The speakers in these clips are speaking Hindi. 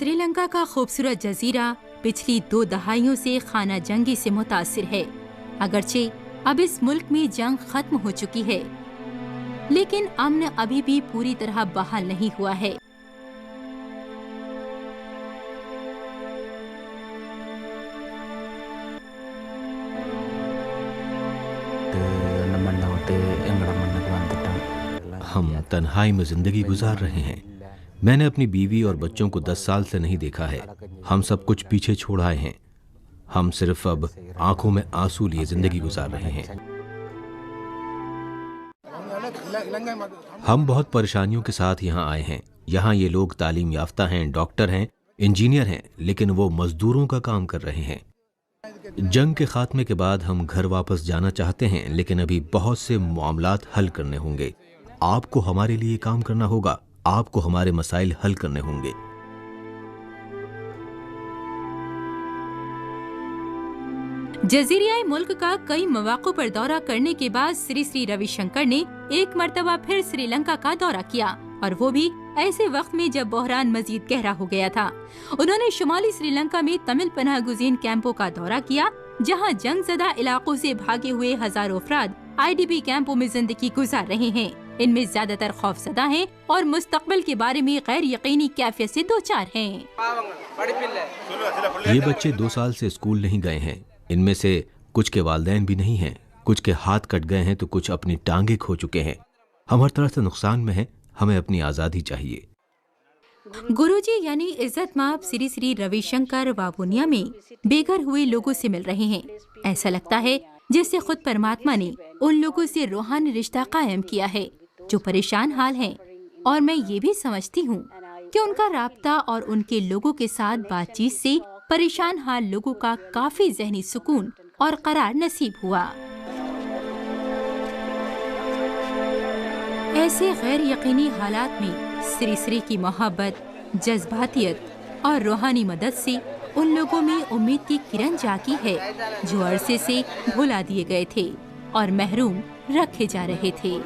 श्रीलंका का खूबसूरत जजीरा पिछली 2 दहाइयों से खाना जंगी से मुतासिर है। अगरचे अब इस मुल्क में जंग खत्म हो चुकी है, लेकिन अमन अभी भी पूरी तरह बहाल नहीं हुआ है। हम तन्हाई में जिंदगी गुजार रहे हैं। मैंने अपनी बीवी और बच्चों को 10 साल से नहीं देखा है। हम सब कुछ पीछे छोड़ आए हैं। हम सिर्फ अब आंखों में आंसू लिए जिंदगी गुजार रहे हैं। हम बहुत परेशानियों के साथ यहाँ आए हैं। यहाँ ये लोग तालीम याफ्ता हैं, डॉक्टर हैं, इंजीनियर हैं, लेकिन वो मजदूरों का काम कर रहे हैं। जंग के खात्मे के बाद हम घर वापस जाना चाहते हैं, लेकिन अभी बहुत से मामलात हल करने होंगे। आपको हमारे लिए काम करना होगा। आपको हमारे मसाइल हल करने होंगे। जजीरियाई मुल्क का कई मौक़ों पर दौरा करने के बाद श्री श्री रविशंकर ने एक मर्तबा फिर श्रीलंका का दौरा किया, और वो भी ऐसे वक्त में जब बहरान मजीद गहरा हो गया था। उन्होंने शुमाली श्रीलंका में तमिल पनाह गुज़ीन कैंपों का दौरा किया, जहां जंगज़दा इलाकों से भागे हुए हजारों अफराद IDP कैंपों में जिंदगी गुजार रहे हैं। इनमें ज्यादातर खौफजदा हैं और मुस्तकबिल के बारे में गैर यकीनी कैफियत से दो चार हैं। ये बच्चे 2 साल से स्कूल नहीं गए हैं। इनमें से कुछ के वालिदैन भी नहीं हैं, कुछ के हाथ कट गए हैं तो कुछ अपनी टांगे खो चुके हैं। हम हर तरह से नुकसान में हैं। हमें अपनी आज़ादी चाहिए। गुरुजी यानी इज्जत माप श्री श्री रविशंकर वावुनिया में बेघर हुए लोगों से मिल रहे हैं। ऐसा लगता है जैसे खुद परमात्मा ने उन लोगों से रूहानी रिश्ता कायम किया है जो परेशान हाल हैं। और मैं ये भी समझती हूँ कि उनका राब्ता और उनके लोगों के साथ बातचीत से परेशान हाल लोगों का काफी ज़हनी सुकून और करार नसीब हुआ। ऐसे गैर यकीनी हालात में श्री श्री की मोहब्बत, जज्बातियत और रूहानी मदद से उन लोगों में उम्मीद की किरण जागी है जो अरसे से भुला दिए गए थे और महरूम रखे जा रहे थे।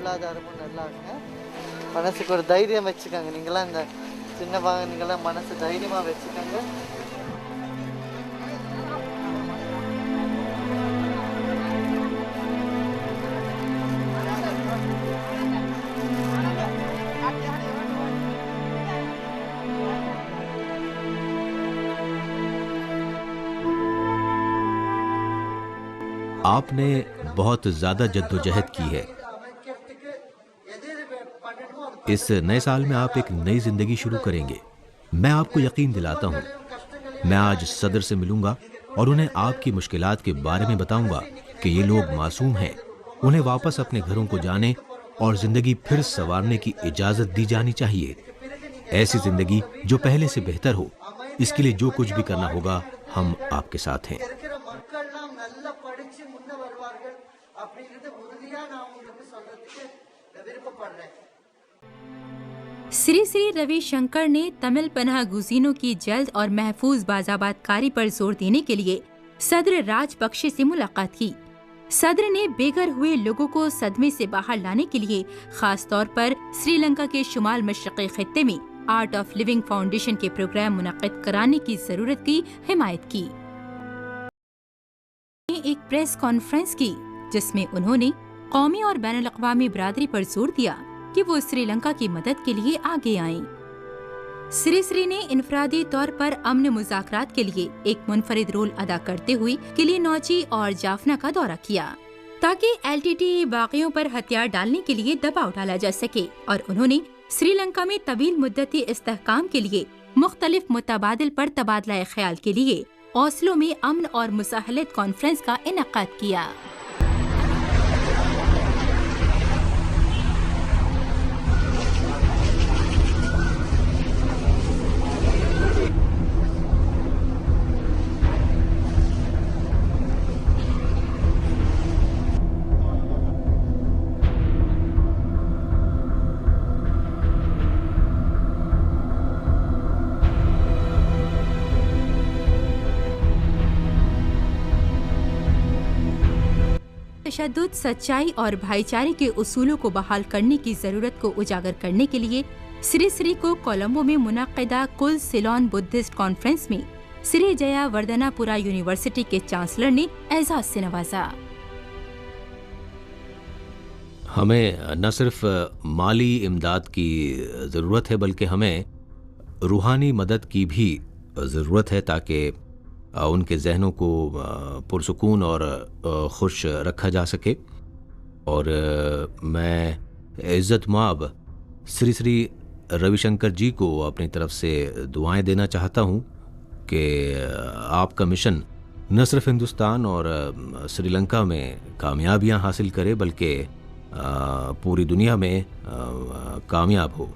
आपने बहुत ज्यादा जद्दोजहद की है। इस नए साल में आप एक नई जिंदगी शुरू करेंगे। मैं आपको यकीन दिलाता हूँ। मैं आज सदर से मिलूंगा और उन्हें आपकी मुश्किलात के बारे में बताऊंगा कि ये लोग मासूम हैं। उन्हें वापस अपने घरों को जाने और जिंदगी फिर संवारने की इजाजत दी जानी चाहिए। ऐसी जिंदगी जो पहले से बेहतर हो। इसके लिए जो कुछ भी करना होगा, हम आपके साथ हैं। श्री श्री रविशंकर ने तमिल पनाह गुज़ीनों की जल्द और महफूज बाज़ाबातकारी पर जोर देने के लिए सदर राजपक्षे से मुलाकात की। सदर ने बेघर हुए लोगों को सदमे से बाहर लाने के लिए खास तौर पर श्रीलंका के शुमाल मशरक़ी खित्ते में आर्ट ऑफ लिविंग फाउंडेशन के प्रोग्राम मुनक़्क़िद कराने की जरूरत की हिमायत की। एक प्रेस कॉन्फ्रेंस की जिसमें उन्होंने कौमी और बैनुल अक़वामी बिरादरी पर जोर दिया कि वो श्रीलंका की मदद के लिए आगे आएं। श्री श्री ने इनफरादी तौर पर अमन मुज़ाकरात के लिए एक मुनफरिद रोल अदा करते हुए किले नौची और जाफना का दौरा किया ताकि LTTE बागियों पर हथियार डालने के लिए दबाव डाला जा सके, और उन्होंने श्रीलंका में तवील मुद्दती इस्तेहकाम के लिए मुख्तलिफ मुतबादिल पर तबादला ख्याल के लिए ओस्लो में अमन और मुसाहलत कॉन्फ्रेंस का इनेकाद किया। तशद्दुद, सच्चाई और भाईचारे के उसूलों को बहाल करने की जरूरत को उजागर करने के लिए श्री श्री को कोलंबो में मुनक्किदा कुल सिलोन बुद्धिस्ट कॉन्फ्रेंस में श्री जया वर्धनापुरा यूनिवर्सिटी के चांसलर ने एजाज से नवाजा। हमें न सिर्फ माली इमदाद की ज़रूरत है बल्कि हमें रूहानी मदद की भी ज़रूरत है ताकि उनके जहनों को पुरसुकून और खुश रखा जा सके। और मैं इज़्ज़त माब श्री श्री रविशंकर जी को अपनी तरफ से दुआएं देना चाहता हूं कि आपका मिशन न सिर्फ हिंदुस्तान और श्रीलंका में कामयाबियां हासिल करे बल्कि पूरी दुनिया में कामयाब हो।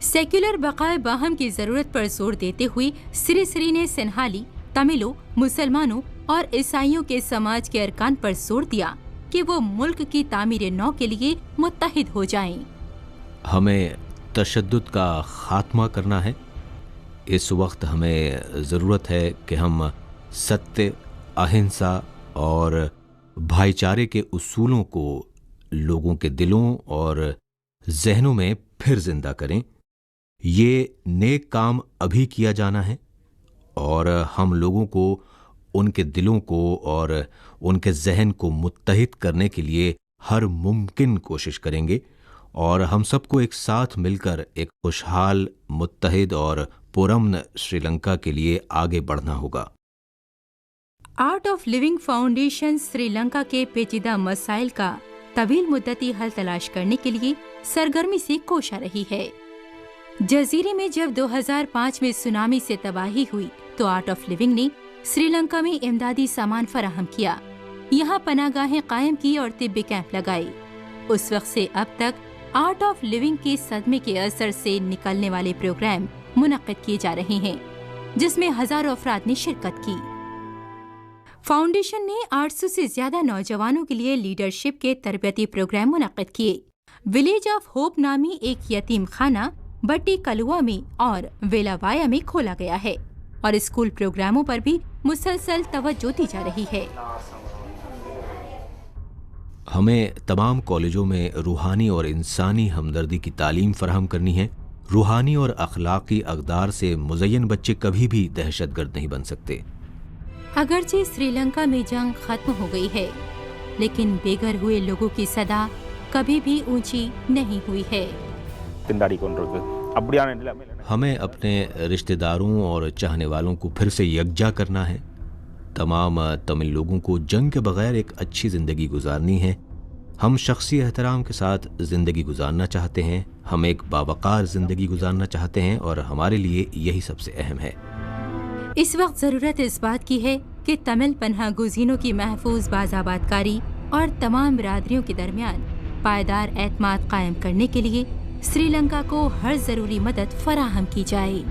सेक्युलर बकाए बाहम की जरूरत पर जोर देते हुए श्री श्री ने सिन्हाली, तमिलों, मुसलमानों और ईसाइयों के समाज के अरकान पर जोर दिया कि वो मुल्क की तामीर नौ के लिए मुत्तहिद हो जाएं। हमें तशद्दुद का खात्मा करना है। इस वक्त हमें ज़रूरत है कि हम सत्य, अहिंसा और भाईचारे के उसूलों को लोगों के दिलों और जहनों में फिर जिंदा करें। ये नेक काम अभी किया जाना है और हम लोगों को, उनके दिलों को और उनके जहन को मुत्तहिद करने के लिए हर मुमकिन कोशिश करेंगे और हम सबको एक साथ मिलकर एक खुशहाल, मुत्तहिद और पुरअमन श्रीलंका के लिए आगे बढ़ना होगा। Art of living foundation Sri Lanka के पेचीदा मसाइल का तवील मुद्दती हल तलाश करने के लिए सरगर्मी से कोशा रही है। जजीरे में जब 2005 में सुनामी से तबाही हुई तो आर्ट ऑफ लिविंग ने श्रीलंका में इमदादी सामान फराहम किया, यहाँ पनागाहें कायम की और तिब्बी कैंप लगाए। उस वक्त से अब तक आर्ट ऑफ लिविंग के सदमे के असर से निकलने वाले प्रोग्राम मुनक्किद किए जा रहे हैं जिसमें हजारों अफराद ने शिरकत की। फाउंडेशन ने 800 से ज्यादा नौजवानों के लिए लीडरशिप के तरबियती प्रोग्राम मुनक्किद किए। विलेज ऑफ होप नामी एक यतीम खाना बट्टी कलुआ में और वेलावाया में खोला गया है और स्कूल प्रोग्रामों पर भी मुसलसल तवज्जो दी जा रही है। हमें तमाम कॉलेजों में रूहानी और इंसानी हमदर्दी की तालीम फराहम करनी है। रूहानी और अखलाकी अक़दार से मुज़य्यन बच्चे कभी भी दहशतगर्द नहीं बन सकते। अगरचे श्रीलंका में जंग खत्म हो गई है लेकिन बेघर हुए लोगों की सदा कभी भी ऊंची नहीं हुई है। हमें अपने रिश्तेदारों और चाहने वालों को फिर से यकजा करना है। तमाम तमिल लोगों को जंग के बगैर एक अच्छी ज़िंदगी गुजारनी है। हम शख्सी एहतराम के साथ ज़िंदगी गुजारना चाहते हैं, हम एक बावकार ज़िंदगी गुजारना चाहते हैं और हमारे लिए यही सबसे अहम है। इस वक्त ज़रूरत इस बात की है कि तमिल पनाह गुज़ीनों की महफूज बाज़ाबादकारी और तमाम बिरादरियों के दरमियान पायदार एतमाद कायम करने के लिए श्रीलंका को हर ज़रूरी मदद फराहम की जाए।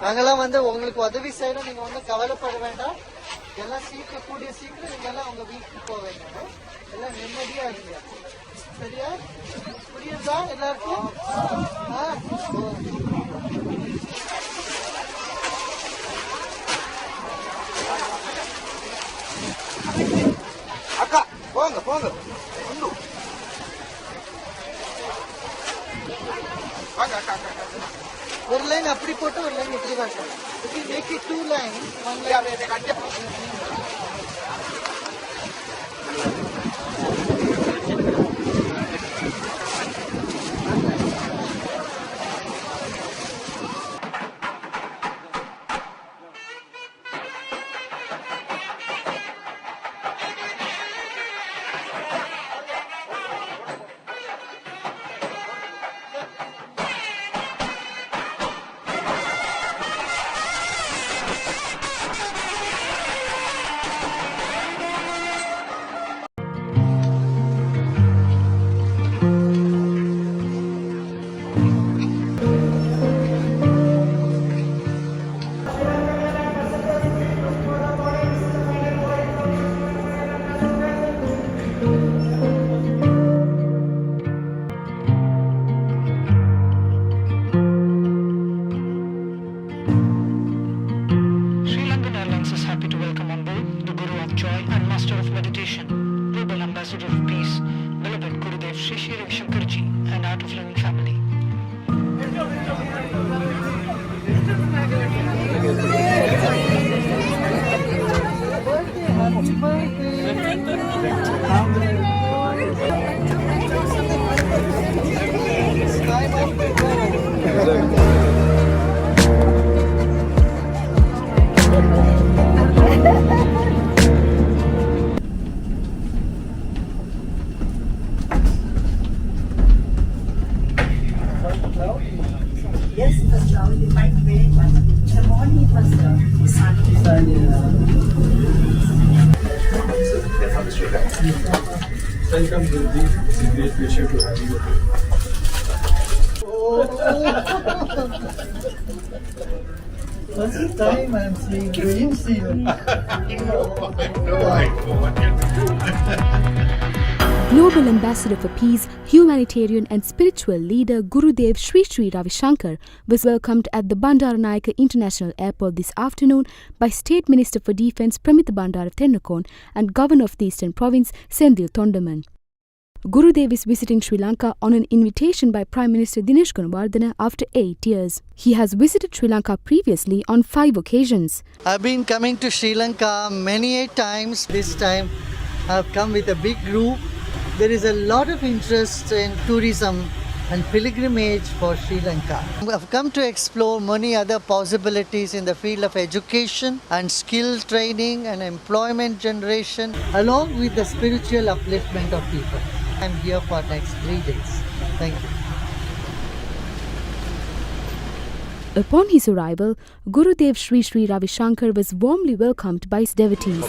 நாங்கெல்லாம் உங்களுக்கு உதவி செய்யணும், நீங்க கவலைப்பட வேண்டாம். எல்லாம் கூடிய சீக்கிரம் நீங்க எல்லாம் உங்க வீட்டுக்கு போவீங்க. எல்லாம் நிம்மதியா இருங்க. சரியா? புரியுதா எல்லாருக்கும்? அக்கா போங்க போங்க. ஒரு லைன் அப்படி போட்டு ஒரு லைன் இப்படி தான் sir. Make it 2 lines, 1 happy to welcome on board the Guru of Joy and Master of Meditation, Global Ambassador of Peace, beloved Gurudev Sri Sri Ravi Shankar Ji and Art of Living family. Happy birthday. Yes, it was cloudy. It might rain, but in the morning it was sunny. Welcome, Guruji. It's a great pleasure to have you. First time I'm seeing dreams even. Global Ambassador for Peace, Humanitarian and Spiritual Leader Gurudev Sri Sri Ravi Shankar was welcomed at the Bandaranaike International Airport this afternoon by State Minister for Defence Pramita Bandara Tennakon and Governor of the Eastern Province Senthil Tondaman. Gurudev is visiting Sri Lanka on an invitation by Prime Minister Dinesh Gunawardena after 8 years. He has visited Sri Lanka previously on 5 occasions. I've been coming to Sri Lanka many times. This time I've come with a big group. There is a lot of interest in tourism and pilgrimage for Sri Lanka. I've come to explore many other possibilities in the field of education and skill training and employment generation, along with the spiritual upliftment of people. I'm here for next 3 days. Thank you. Upon his arrival, Gurudev Sri Sri Ravi Shankar was warmly welcomed by his devotees.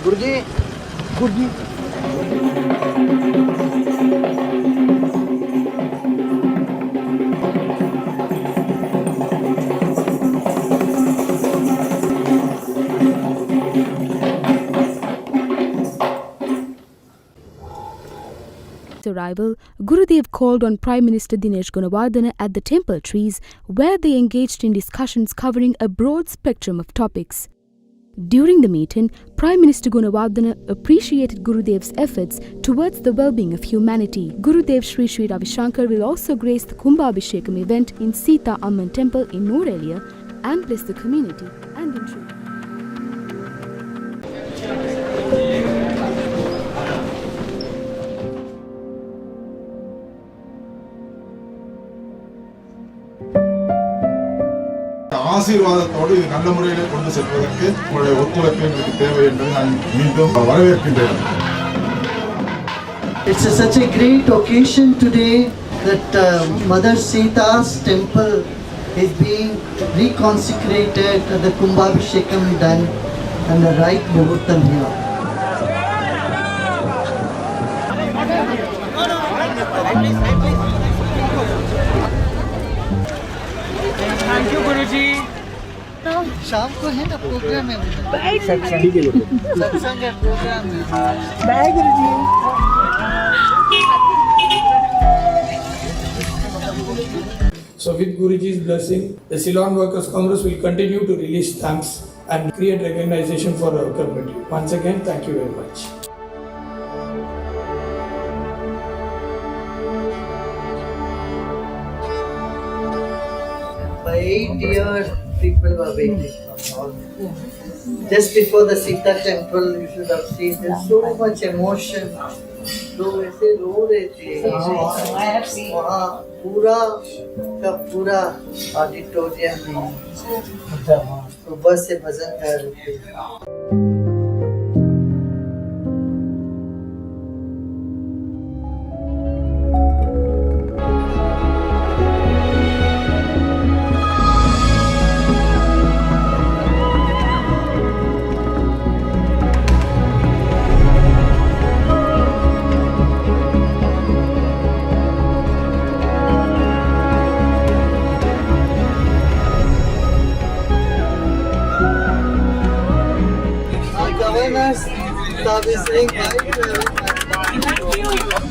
Guruji, Guruji. Arrival, Gurudev called on Prime Minister Dinesh Gunawardena at the temple trees, where they engaged in discussions covering a broad spectrum of topics. During the meeting, Prime Minister Gunawardena appreciated Gurudev's efforts towards the well-being of humanity. Gurudev Sri Sri Ravi Shankar will also grace the Kumbhabhishekam event in Sita Amman Temple in Norelia and bless the community and ensure. ஆசீர்வாதத்தோடு இது நல்ல முறையில் கொண்டு செல்வதற்கு உங்களுடைய ஒத்துழைப்பு எங்களுக்கு தேவை என்று நான் மீண்டும் வரவேற்கின்றேன். It's such a great occasion today that Mother Sita's temple is being reconsecrated, the Kumbhabhishekam done and the right Muhurtam here. Thank you, Guruji. शाम को है ना प्रोग्राम है सत्संग है प्रोग्राम है So with Guruji's blessing, the Ceylon Workers Congress will continue to release stamps and create recognition for our community. Once again, thank you very much. For 8 years, people were waiting. Just before the Sita temple, you should have seen there's so much emotion. लोग ऐसे रो रहे थे वहाँ पूरा का पूरा ऑडिटोरियम में सुबह से भजन कर रहे थे. Governors, servicing,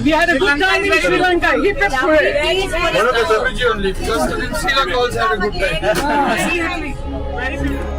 We had a good time in Sri Lanka. Hip hip hooray. One of the beverage only, because in Sri Lanka also had a good time. Very beautiful.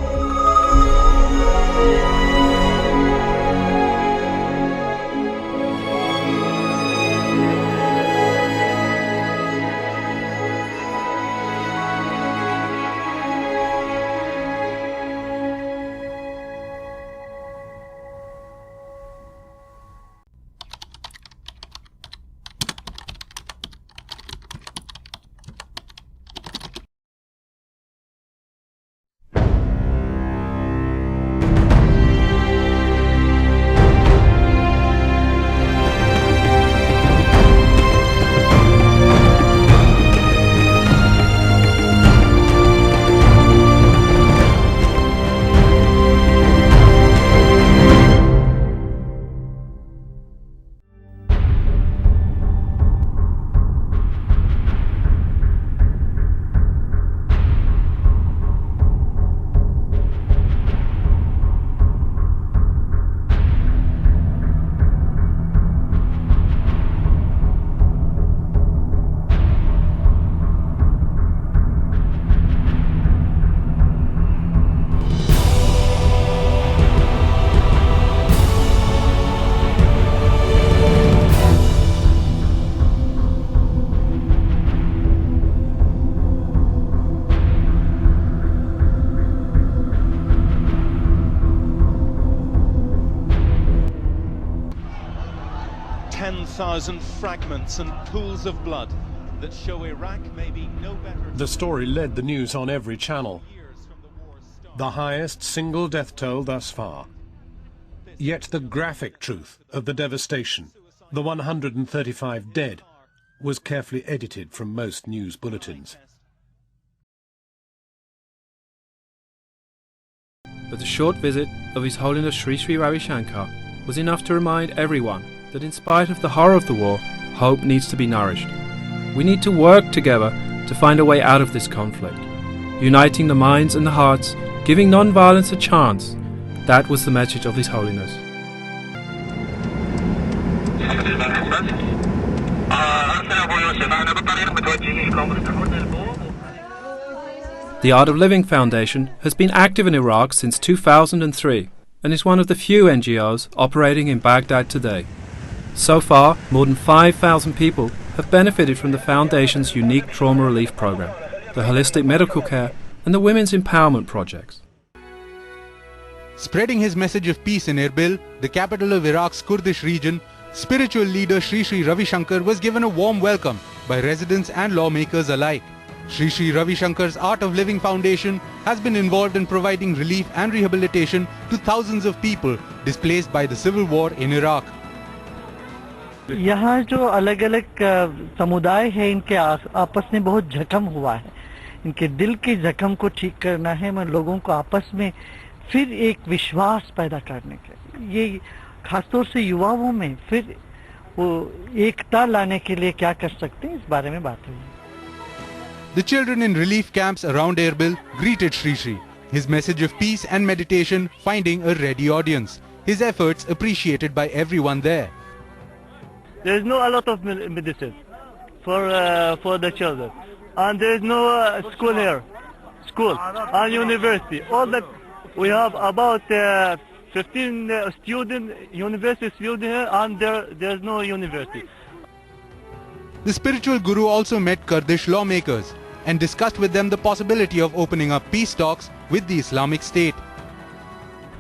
Fragments and pools of blood that show Iraq may be no better. The story led the news on every channel. The highest single death toll thus far. Yet the graphic truth of the devastation, the 135 dead, was carefully edited from most news bulletins. But the short visit of His Holiness Sri Sri Ravi Shankar was enough to remind everyone that in spite of the horror of the war, hope needs to be nourished. We need to work together to find a way out of this conflict, uniting the minds and the hearts, giving non-violence a chance. That was the message of His Holiness. The Art of Living Foundation has been active in Iraq since 2003 and is one of the few NGOs operating in Baghdad today. So far, more than 5,000 people have benefited from the Foundation's unique trauma relief program, the holistic medical care, and the women's empowerment projects. Spreading his message of peace in Erbil, the capital of Iraq's Kurdish region, spiritual leader Sri Sri Ravi Shankar was given a warm welcome by residents and lawmakers alike. Sri Sri Ravi Shankar's Art of Living Foundation has been involved in providing relief and rehabilitation to thousands of people displaced by the civil war in Iraq. यहाँ जो अलग अलग समुदाय है इनके आपस में बहुत जख्म हुआ है, इनके दिल के जख्म को ठीक करना है, मैं लोगों को आपस में फिर एक विश्वास पैदा करने के, ये खासतौर से युवाओं में फिर वो एकता लाने के लिए क्या कर सकते हैं, इस बारे में बात हुई. The children in relief camps around Erbil greeted Sri Sri, his message of peace and meditation finding a ready audience, his efforts appreciated by everyone there. There is no a lot of medicine for the children, and there is no school here, and university. All that we have about 15 university students here, and there is no university. The spiritual guru also met Kurdish lawmakers and discussed with them the possibility of opening up peace talks with the Islamic State.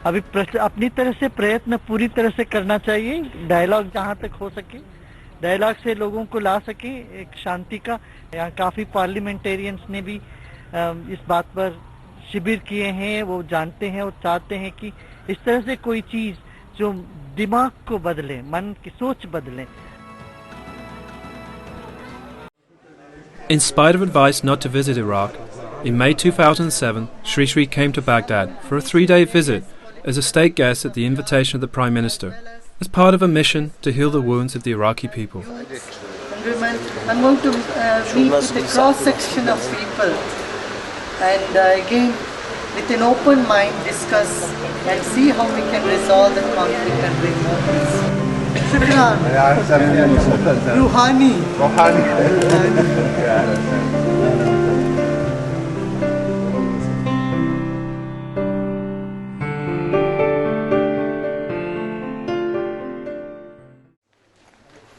अभी अपनी तरह से प्रयत्न पूरी तरह से करना चाहिए, डायलॉग जहाँ तक हो सके, डायलॉग से लोगों को ला सके एक शांति का. यहाँ काफी पार्लियामेंटेरियंस ने भी इस बात पर शिविर किए हैं, वो जानते हैं और चाहते हैं कि इस तरह से कोई चीज जो दिमाग को बदले, मन की सोच बदले. In spite of advice not to visit Iraq, in May 2007, Sri Sri came to Baghdad for a 3-day visit as a state guest at the invitation of the Prime Minister, as part of a mission to heal the wounds of the Iraqi people. I'm going to meet with a cross-section of people and again, with an open mind, discuss and see how we can resolve the conflict and bring more peace. Shukran. Ruhani.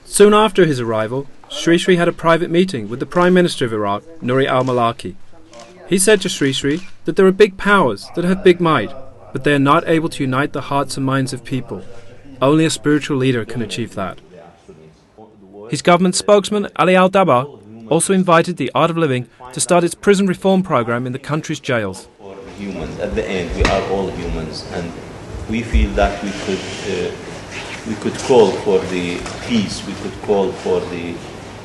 Soon after his arrival, Sri Sri had a private meeting with the Prime Minister of Iraq, Nouri al-Maliki. He said to Sri Sri that there are big powers that have big might, but they are not able to unite the hearts and minds of people. Only a spiritual leader can achieve that. His government spokesman, Ali al-Dabar, also invited the Art of Living to start its prison reform program in the country's jails. For humans, at the end, we are all humans, and we feel that we could call for the peace, we could call for the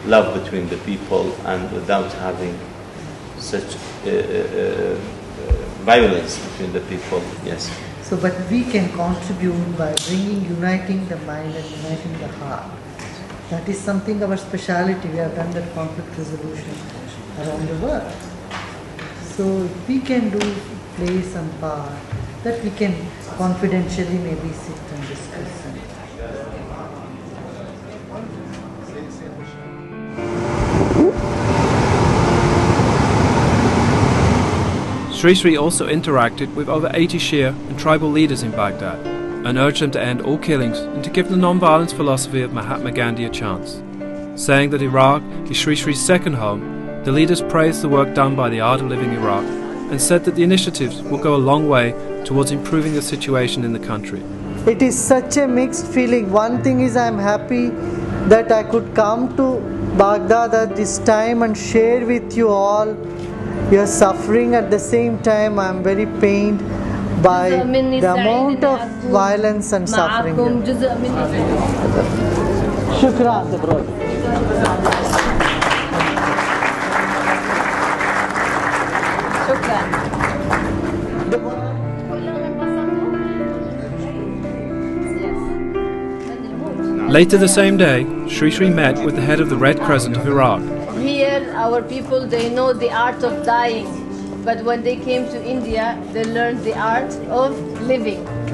love between the people, and without having such violence between the people. Yes. So, but we can contribute by uniting the mind and uniting the heart. That is something our speciality. We have done that conflict resolution around the world. So, if we can play some part, that we can confidentially maybe sit and discuss. Sri Sri also interacted with over 80 Shia and tribal leaders in Baghdad and urged them to end all killings and to give the non-violence philosophy of Mahatma Gandhi a chance. Saying that Iraq is Sri Sri's second home, the leaders praised the work done by the Art of Living Iraq and said that the initiatives will go a long way towards improving the situation in the country. It is such a mixed feeling. One thing is I am happy that I could come to Baghdad at this time and share with you all your suffering. At the same time, I am very pained by the amount of violence and suffering. Shukran. Later the same day, Sri Sri met with the head of the Red Crescent of Iraq. Here, our people, they know the art of dying, but when they came to India, they learned the art of living.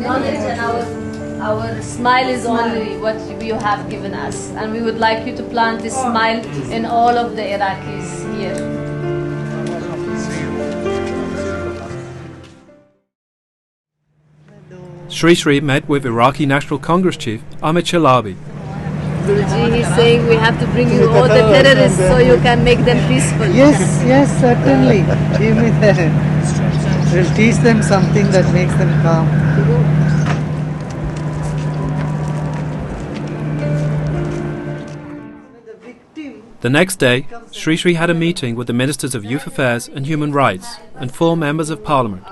knowledge and our smile is only what you have given us, and we would like you to plant this smile in all of the Iraqis here. Sri Sri met with Iraqi National Congress chief Ahmed Chalabi. Guruji, he's saying we have to bring you all the terrorists so you can make them peaceful. Yes, certainly. Give me that. We'll teach them something that makes them calm. The next day, Sri Sri had a meeting with the Ministers of Youth Affairs and Human Rights and 4 members of Parliament.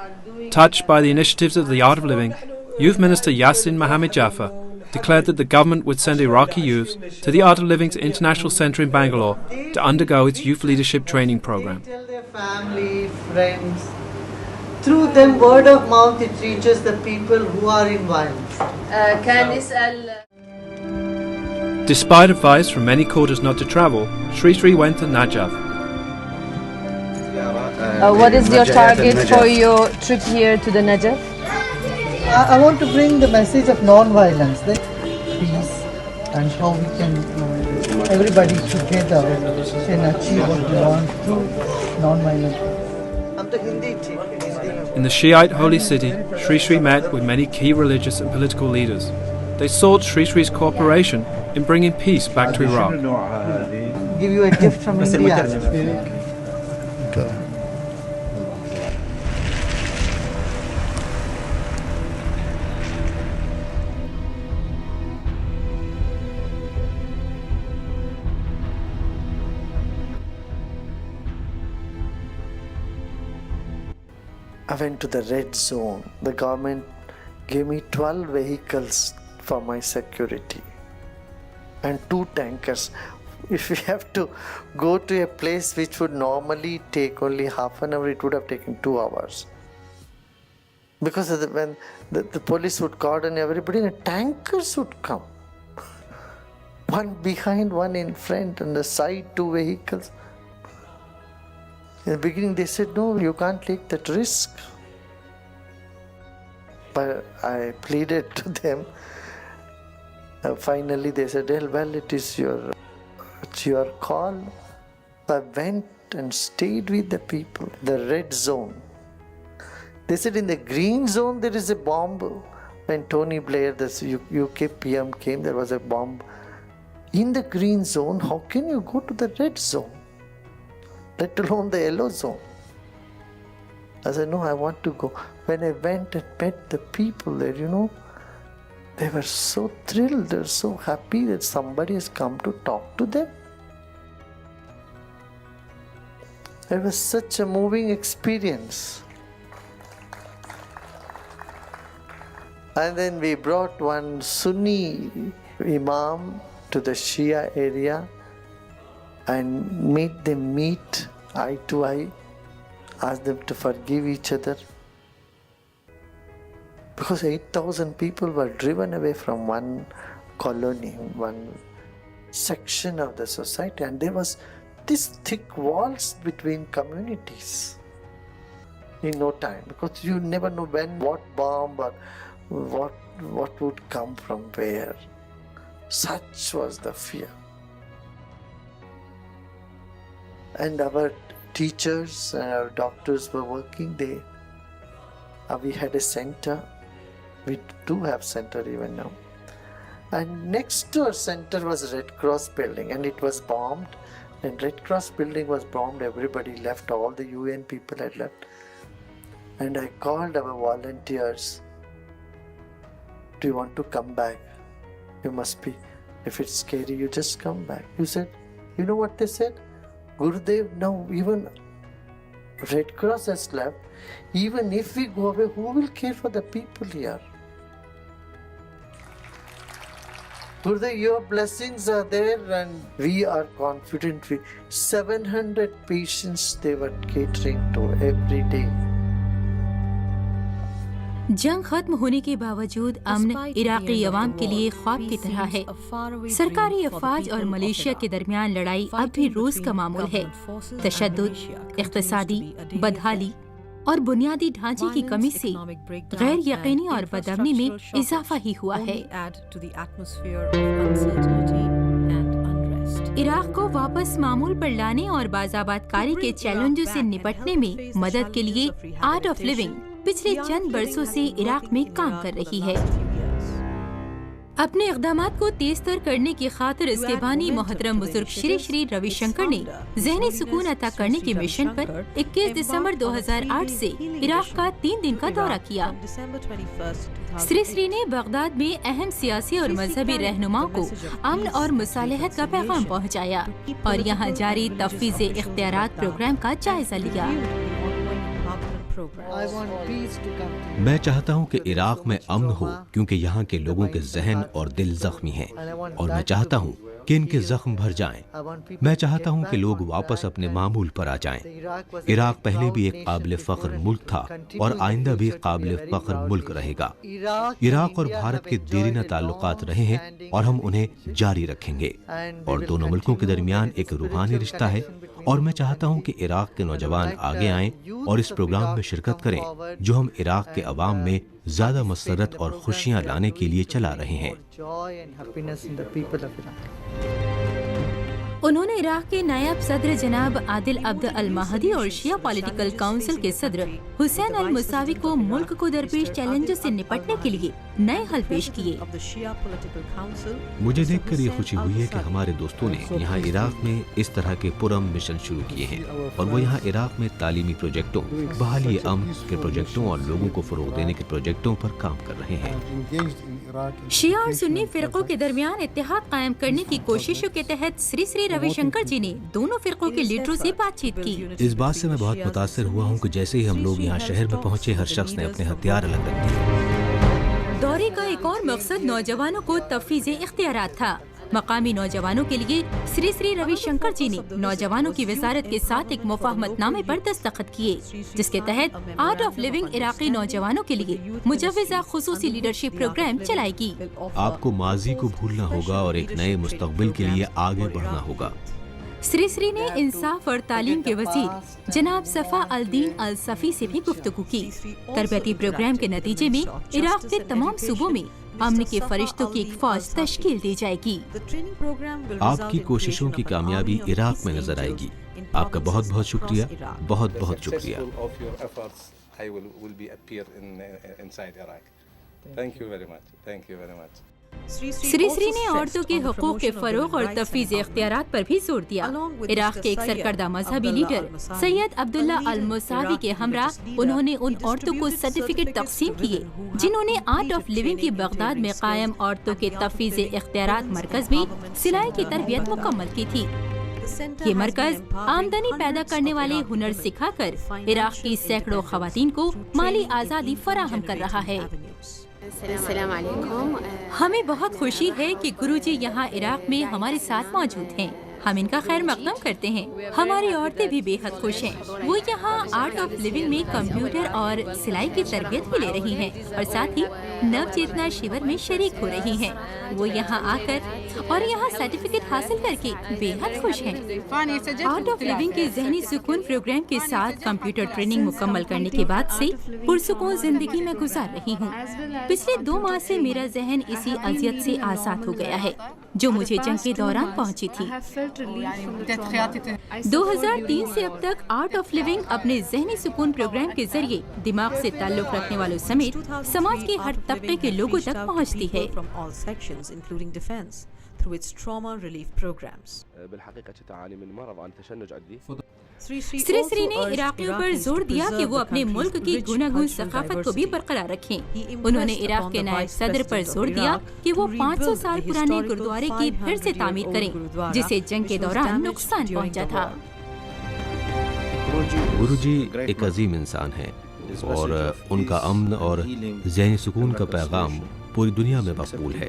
Touched by the initiatives of the Art of Living, Youth Minister Yassin Mohammed Jaffer declared that the government would send Iraqi youths to the Art of Living's International Centre in Bangalore to undergo its youth leadership training program. Tell their family, friends. Through them, word of mouth, it reaches the people who are in violence. Despite advice from many quarters not to travel, Sri Sri went to Najaf. What is your target for your trip here to the Najaf? I want to bring the message of non-violence, the peace, and how we can, everybody together can achieve what we want through non-violence. In the Shiite holy city, Sri Sri met with many key religious and political leaders. They sought Sri Sri's cooperation in bringing peace back to Iraq. Give you a gift from India. I went to the red zone. The government gave me 12 vehicles for my security and 2 tankers. If we have to go to a place which would normally take only half an hour, it would have taken 2 hours. Because when the police would cordon everybody, and tankers would come. One behind, one in front, and the side 2 vehicles. In the beginning they said, no, you can't take that risk. But I pleaded to them. Finally they said, well, it's your call. I went and stayed with the people. The red zone. They said in the green zone there is a bomb. When Tony Blair, the UK PM came, there was a bomb. In the green zone, how can you go to the red zone? Let alone the yellow zone. I said, no, I want to go. When I went and met the people there, they were so thrilled, they were so happy that somebody has come to talk to them. It was such a moving experience. And then we brought one Sunni Imam to the Shia area and made them meet eye to eye, asked them to forgive each other. Because 8,000 people were driven away from one colony, one section of the society, and there was this thick walls between communities in no time, because you never know when, what bomb or what would come from where. Such was the fear. And our teachers and our doctors were working there. We had a center. We do have center even now. And next to our center was Red Cross building, and it was bombed. And Red Cross building was bombed. Everybody left. All the UN people had left. And I called our volunteers. Do you want to come back? You must be. If it's scary, you just come back. You said, you know what they said? Gurudev, now even Red Cross has left. Even if we go away, who will care for the people here? Gurudev, your blessings are there, and we are confident. 700 patients they were catering to every day. जंग खत्म होने के बावजूद अमन इराकी अवाम के लिए ख्वाब की तरह है। सरकारी अफवाज और मलेशिया के दरमियान लड़ाई अब भी रोज का मामूल है। तशद्दुद, इख्तिसादी बदहाली और बुनियादी ढांचे की कमी से गैर यकीनी और बदअमनी में इजाफा ही हुआ है। इराक को वापस मामूल पर लाने और बाज़ाबातकारी के चैलेंजों से निपटने में मदद के लिए आर्ट ऑफ लिविंग पिछले चंद बरसों से इराक में काम कर रही है। अपने इक़दामात को तेज़तर करने की खातिर इसके बानी मोहतरम बुजुर्ग श्री श्री रविशंकर ने ज़हनी सुकून अता करने के मिशन पर 21 दिसंबर 2008 से इराक का 3 दिन का दौरा किया। श्री श्री ने बगदाद में अहम सियासी और मजहबी रहनुमाओं को अमन और मुसालहत का पैगाम पहुँचाया और यहाँ जारी तफवीज़ इख्तियारात प्रोग्राम का जायजा लिया। मैं चाहता हूं कि इराक में अमन हो, क्योंकि यहाँ के लोगों के जहन और दिल जख्मी हैं, और मैं चाहता हूं कि इनके जख्म भर जाएं। मैं चाहता हूं कि लोग वापस अपने मामूल पर आ जाएं। इराक पहले भी एक काबिल फख्र मुल्क था और आइंदा भी काबिल फख्र मुल्क रहेगा। इराक और भारत के देरीना ताल्लुकात रहे हैं और हम उन्हें जारी रखेंगे, और दोनों मुल्कों के दरमियान एक रूहानी रिश्ता है। और मैं चाहता हूं कि इराक के नौजवान आगे आएं और इस प्रोग्राम में शिरकत करें जो हम इराक के अवाम में ज्यादा मसरत और खुशियां लाने के लिए चला रहे हैं। उन्होंने इराक के नायब सदर जनाब आदिल अब्द अल महदी और शिया पॉलिटिकल काउंसिल के सदर हुसैन अल मुसावी को मुल्क को दरपेश चैलेंजों से निपटने के लिए नए हल पेश किए। मुझे देखकर ये खुशी हुई है कि हमारे दोस्तों ने यहाँ इराक में इस तरह के पुरअमन मिशन शुरू किए हैं, और वो यहाँ इराक में तालीमी प्रोजेक्टों, बहाली अमन के प्रोजेक्टों और लोगों को फरोग देने के प्रोजेक्टों पर काम कर रहे हैं। शिया और सुन्नी फिरकों के दरमियान इत्तेहाद कायम करने की कोशिशों के तहत श्री श्री रविशंकर जी ने दोनों फिरकों के लीडरों से बातचीत की। इस बात से मैं बहुत मुतासिर हुआ हूँ कि जैसे ही हम लोग यहाँ शहर में पहुँचे, हर शख्स ने अपने हथियार अलग रख दिए। दौरे का एक और मकसद नौजवानों को तफवीज़ इख्तियारात था। मकामी नौजवानों के लिए श्री श्री रविशंकर जी ने नौजवानों की वजारत के साथ एक मुफाहमतनामे पर दस्तखत किए, जिसके तहत आर्ट ऑफ लिविंग इराकी नौजवानों के लिए मुजव्वज़ा खुसूसी लीडरशिप प्रोग्राम चलाएगी। आपको माजी को भूलना होगा और एक नए मुस्तकबिल के लिए आगे बढ़ना होगा। श्री ने इंसाफ और तालीम के वजीर जनाब सफा अल-दीन अल-सफी से भी गुफ्तगू की। तरबियती प्रोग्राम के नतीजे में इराक के तमाम सूबों में अमन के फरिश्तों की एक फौज तश्कील दी जाएगी। आपकी कोशिशों की कामयाबी इराक में नजर आएगी। आपका बहुत बहुत शुक्रिया, बहुत बहुत शुक्रिया। श्री ने औरतों के हुकूक के फरोग और तफवीज़ इख्तियारात पर भी जोर दिया। इराक के एक सरकर्दा मजहबी लीडर सैयद अब्दुल्ला अल-मुसावी के हमरा उन्होंने उन औरतों को सर्टिफिकेट तकसीम किए जिन्होंने आर्ट ऑफ लिविंग की बगदाद में कायम औरतों के तफवीज़ इख्तियारात मरकज में सिलाई की तरबियत मुकम्मल की थी। ये मरकज आमदनी पैदा करने वाले हुनर सिखाकर इराक की सैकड़ों खवातीन को माली आज़ादी फराहम कर रहा है। हमें बहुत खुशी है कि गुरुजी यहाँ इराक में हमारे साथ मौजूद हैं। हम इनका खैर मकदम करते हैं। हमारी औरतें भी बेहद खुश हैं। वो यहाँ आर्ट ऑफ लिविंग में कंप्यूटर और सिलाई की तरबियत भी ले रही हैं और साथ ही नव चेतना शिविर में शरीक हो रही हैं। वो यहाँ आकर और यहाँ सर्टिफिकेट हासिल करके बेहद खुश हैं। आर्ट ऑफ लिविंग के ज़हनी सुकून प्रोग्राम के साथ कंप्यूटर ट्रेनिंग मुकम्मल करने के बाद से पुरसुकून जिंदगी में गुजार रही हूँ। पिछले 2 माह से मेरा जहन इसी अजियत से आज़ाद हो गया है जो मुझे जंग के दौरान पहुँची थी। 2003 से अब तक आर्ट ऑफ लिविंग अपने ज़हनी सुकून प्रोग्राम के जरिए दिमाग से ताल्लुक़ रखने वालों समेत समाज के हर तबके के लोगों तक पहुँचती है। श्री ने इराकियों पर जोर दिया कि वो अपने मुल्क की गुनागुन सकाफत को भी बरकरार रखें। उन्होंने इराक के नायब सदर पर जोर दिया कि वो 500 साल पुराने गुरुद्वारे की फिर से तामीर करें जिसे जंग के दौरान नुकसान पहुंचा था। गुरुजी एक अजीम इंसान है और उनका अमन और ज़हनी सुकून का पैगाम पूरी दुनिया में मकबूल है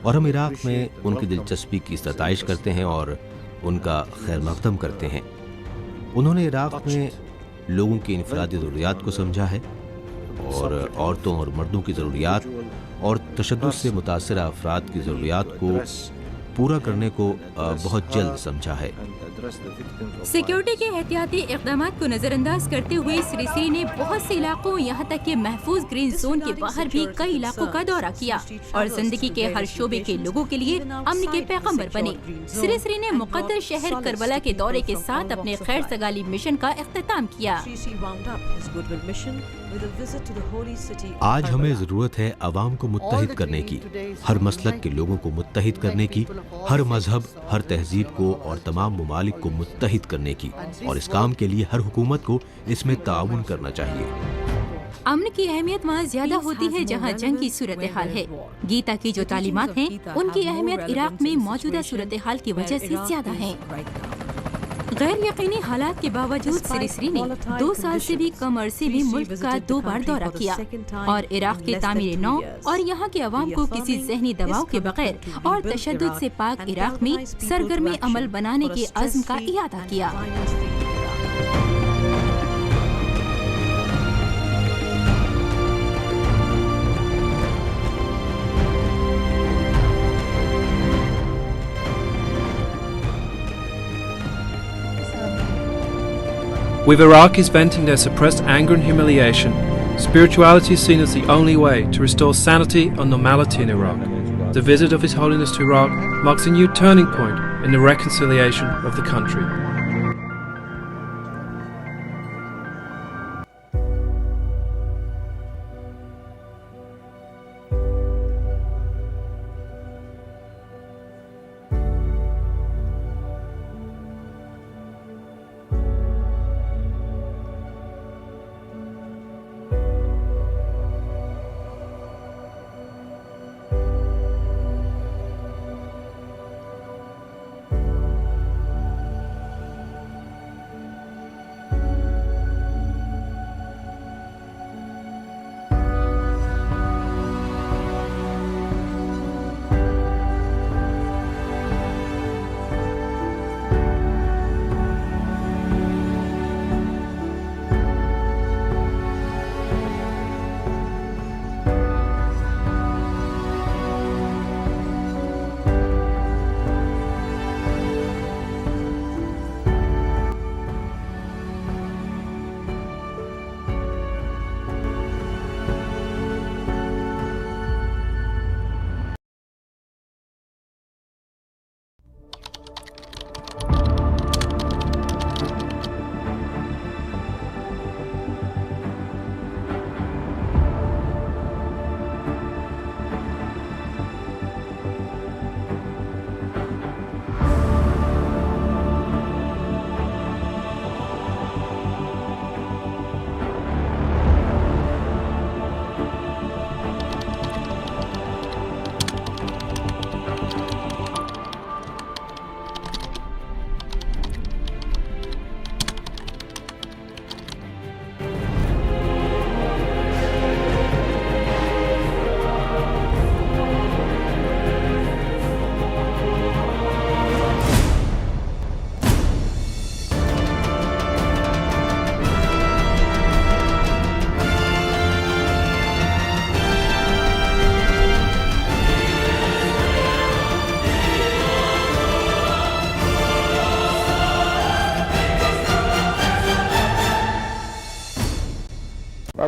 और हम इराक में उनकी दिलचस्पी की सताइश करते हैं और उनका खैर मकदम करते हैं। उन्होंने इराक में लोगों की इनफरादी ज़रूरियात को समझा है और औरतों और मर्दों की ज़रूरियात और तशद्दुद से मुतासर अफराद की ज़रूरियात को पूरा करने को बहुत जल्द समझा है। सिक्योरिटी के एहतियाती इक़दामात को नजरअंदाज करते हुए श्री ने बहुत से इलाकों यहाँ तक कि महफूज ग्रीन जोन के बाहर भी कई इलाकों का दौरा किया और जिंदगी के हर शोबे के लोगों के लिए अमन के पैगंबर बने। श्री ने मुक़द्दस शहर करबला के दौरे के साथ अपने खैर सगाली मिशन का इख्तिताम किया। आज हमें जरूरत है अवाम को मुत्तहिद करने की, हर मसलक के लोगों को मुत्तहिद करने की, हर मजहब, हर तहजीब को और तमाम ममालिक को मुत्तहिद करने की, और इस काम के लिए हर हुकूमत को इसमें ताउन करना चाहिए। अमन की अहमियत वहाँ ज्यादा होती है जहाँ जंग की सूरत हाल है। गीता की जो तालीमात हैं, उनकी अहमियत इराक में मौजूदा सूरत हाल की वजह से ज्यादा है। गैर यकीनी हालात के बावजूद श्री ने 2 साल से भी कम अरसे में मुल्क का 2 बार दौरा किया और इराक के तामीर नौ और यहाँ के अवाम को किसी जहनी दबाव के बगैर और तशद्दुद से पाक इराक में सरगर्म अमल बनाने के अज़्म का इयादा किया। With Iraqis venting their suppressed anger and humiliation, spirituality is seen as the only way to restore sanity and normality in Iraq. The visit of His Holiness to Iraq marks a new turning point in the reconciliation of the country.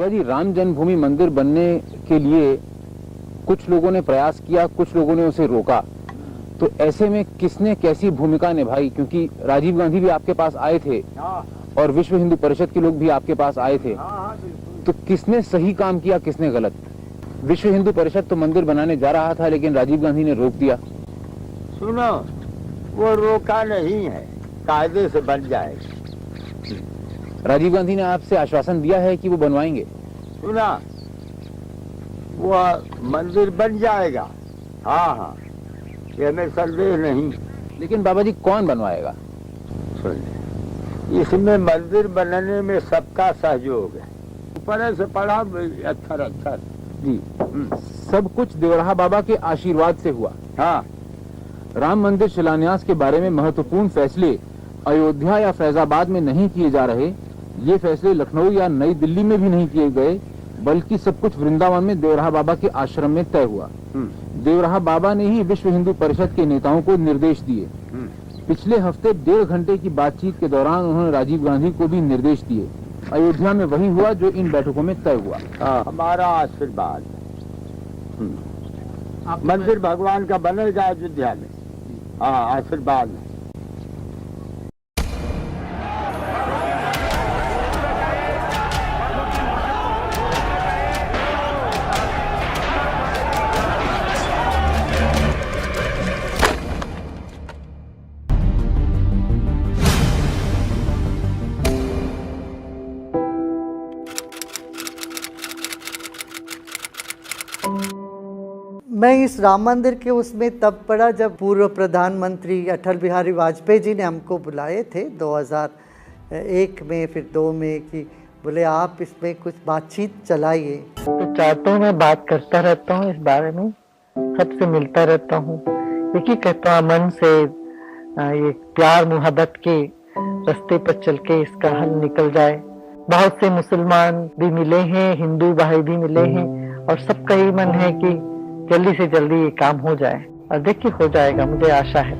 बाबा जी, राम जन्मभूमि मंदिर बनने के लिए कुछ लोगों ने प्रयास किया, कुछ लोगों ने उसे रोका, तो ऐसे में किसने कैसी भूमिका निभाई? क्योंकि राजीव गांधी भी आपके पास आए थे और विश्व हिंदू परिषद के लोग भी आपके पास आए थे, तो किसने सही काम किया, किसने गलत? विश्व हिंदू परिषद तो मंदिर बनाने जा रहा था, लेकिन राजीव गांधी ने रोक दिया। सुनो, वो रोका नहीं है, कायदे से बन जाएगा। राजीव गांधी ने आपसे आश्वासन दिया है कि वो बनवाएंगे? सुना, वो मंदिर बन जाएगा। हाँ हाँ, ये हमें संदेह नहीं। लेकिन बाबा जी, कौन बनवाएगा? इसमें मंदिर बनने में सबका सहयोग है। ऊपर से पढ़ा अच्छा जी। सब कुछ देवराहा बाबा के आशीर्वाद से हुआ। हाँ। राम मंदिर शिलान्यास के बारे में महत्वपूर्ण फैसले अयोध्या या फैजाबाद में नहीं किए जा रहे, ये फैसले लखनऊ या नई दिल्ली में भी नहीं किए गए, बल्कि सब कुछ वृंदावन में देवराहा बाबा के आश्रम में तय हुआ। देवराहा बाबा ने ही विश्व हिंदू परिषद के नेताओं को निर्देश दिए। पिछले हफ्ते 1.5 घंटे की बातचीत के दौरान उन्होंने राजीव गांधी को भी निर्देश दिए। अयोध्या में वही हुआ जो इन बैठकों में तय हुआ। हमारा आशीर्वाद, मंदिर भगवान का बनेगा अयोध्या में। हाँ, आशीर्वाद। मैं इस राम मंदिर के उसमें तब पड़ा जब पूर्व प्रधानमंत्री अटल बिहारी वाजपेयी जी ने हमको बुलाए थे 2001 में, फिर 2 में, कि बोले आप इसमें कुछ बातचीत चलाइए। तो चाहता हूँ, मैं बात करता रहता हूँ इस बारे में, सबसे मिलता रहता हूँ, एक ही कहता हूँ मन से, ये प्यार मोहब्बत के रास्ते पर चल के इसका हल निकल जाए। बहुत से मुसलमान भी मिले हैं, हिंदू भाई भी मिले हैं, और सबका ही मन है कि जल्दी से जल्दी ये काम हो जाए, और देखिए हो जाएगा, मुझे आशा है।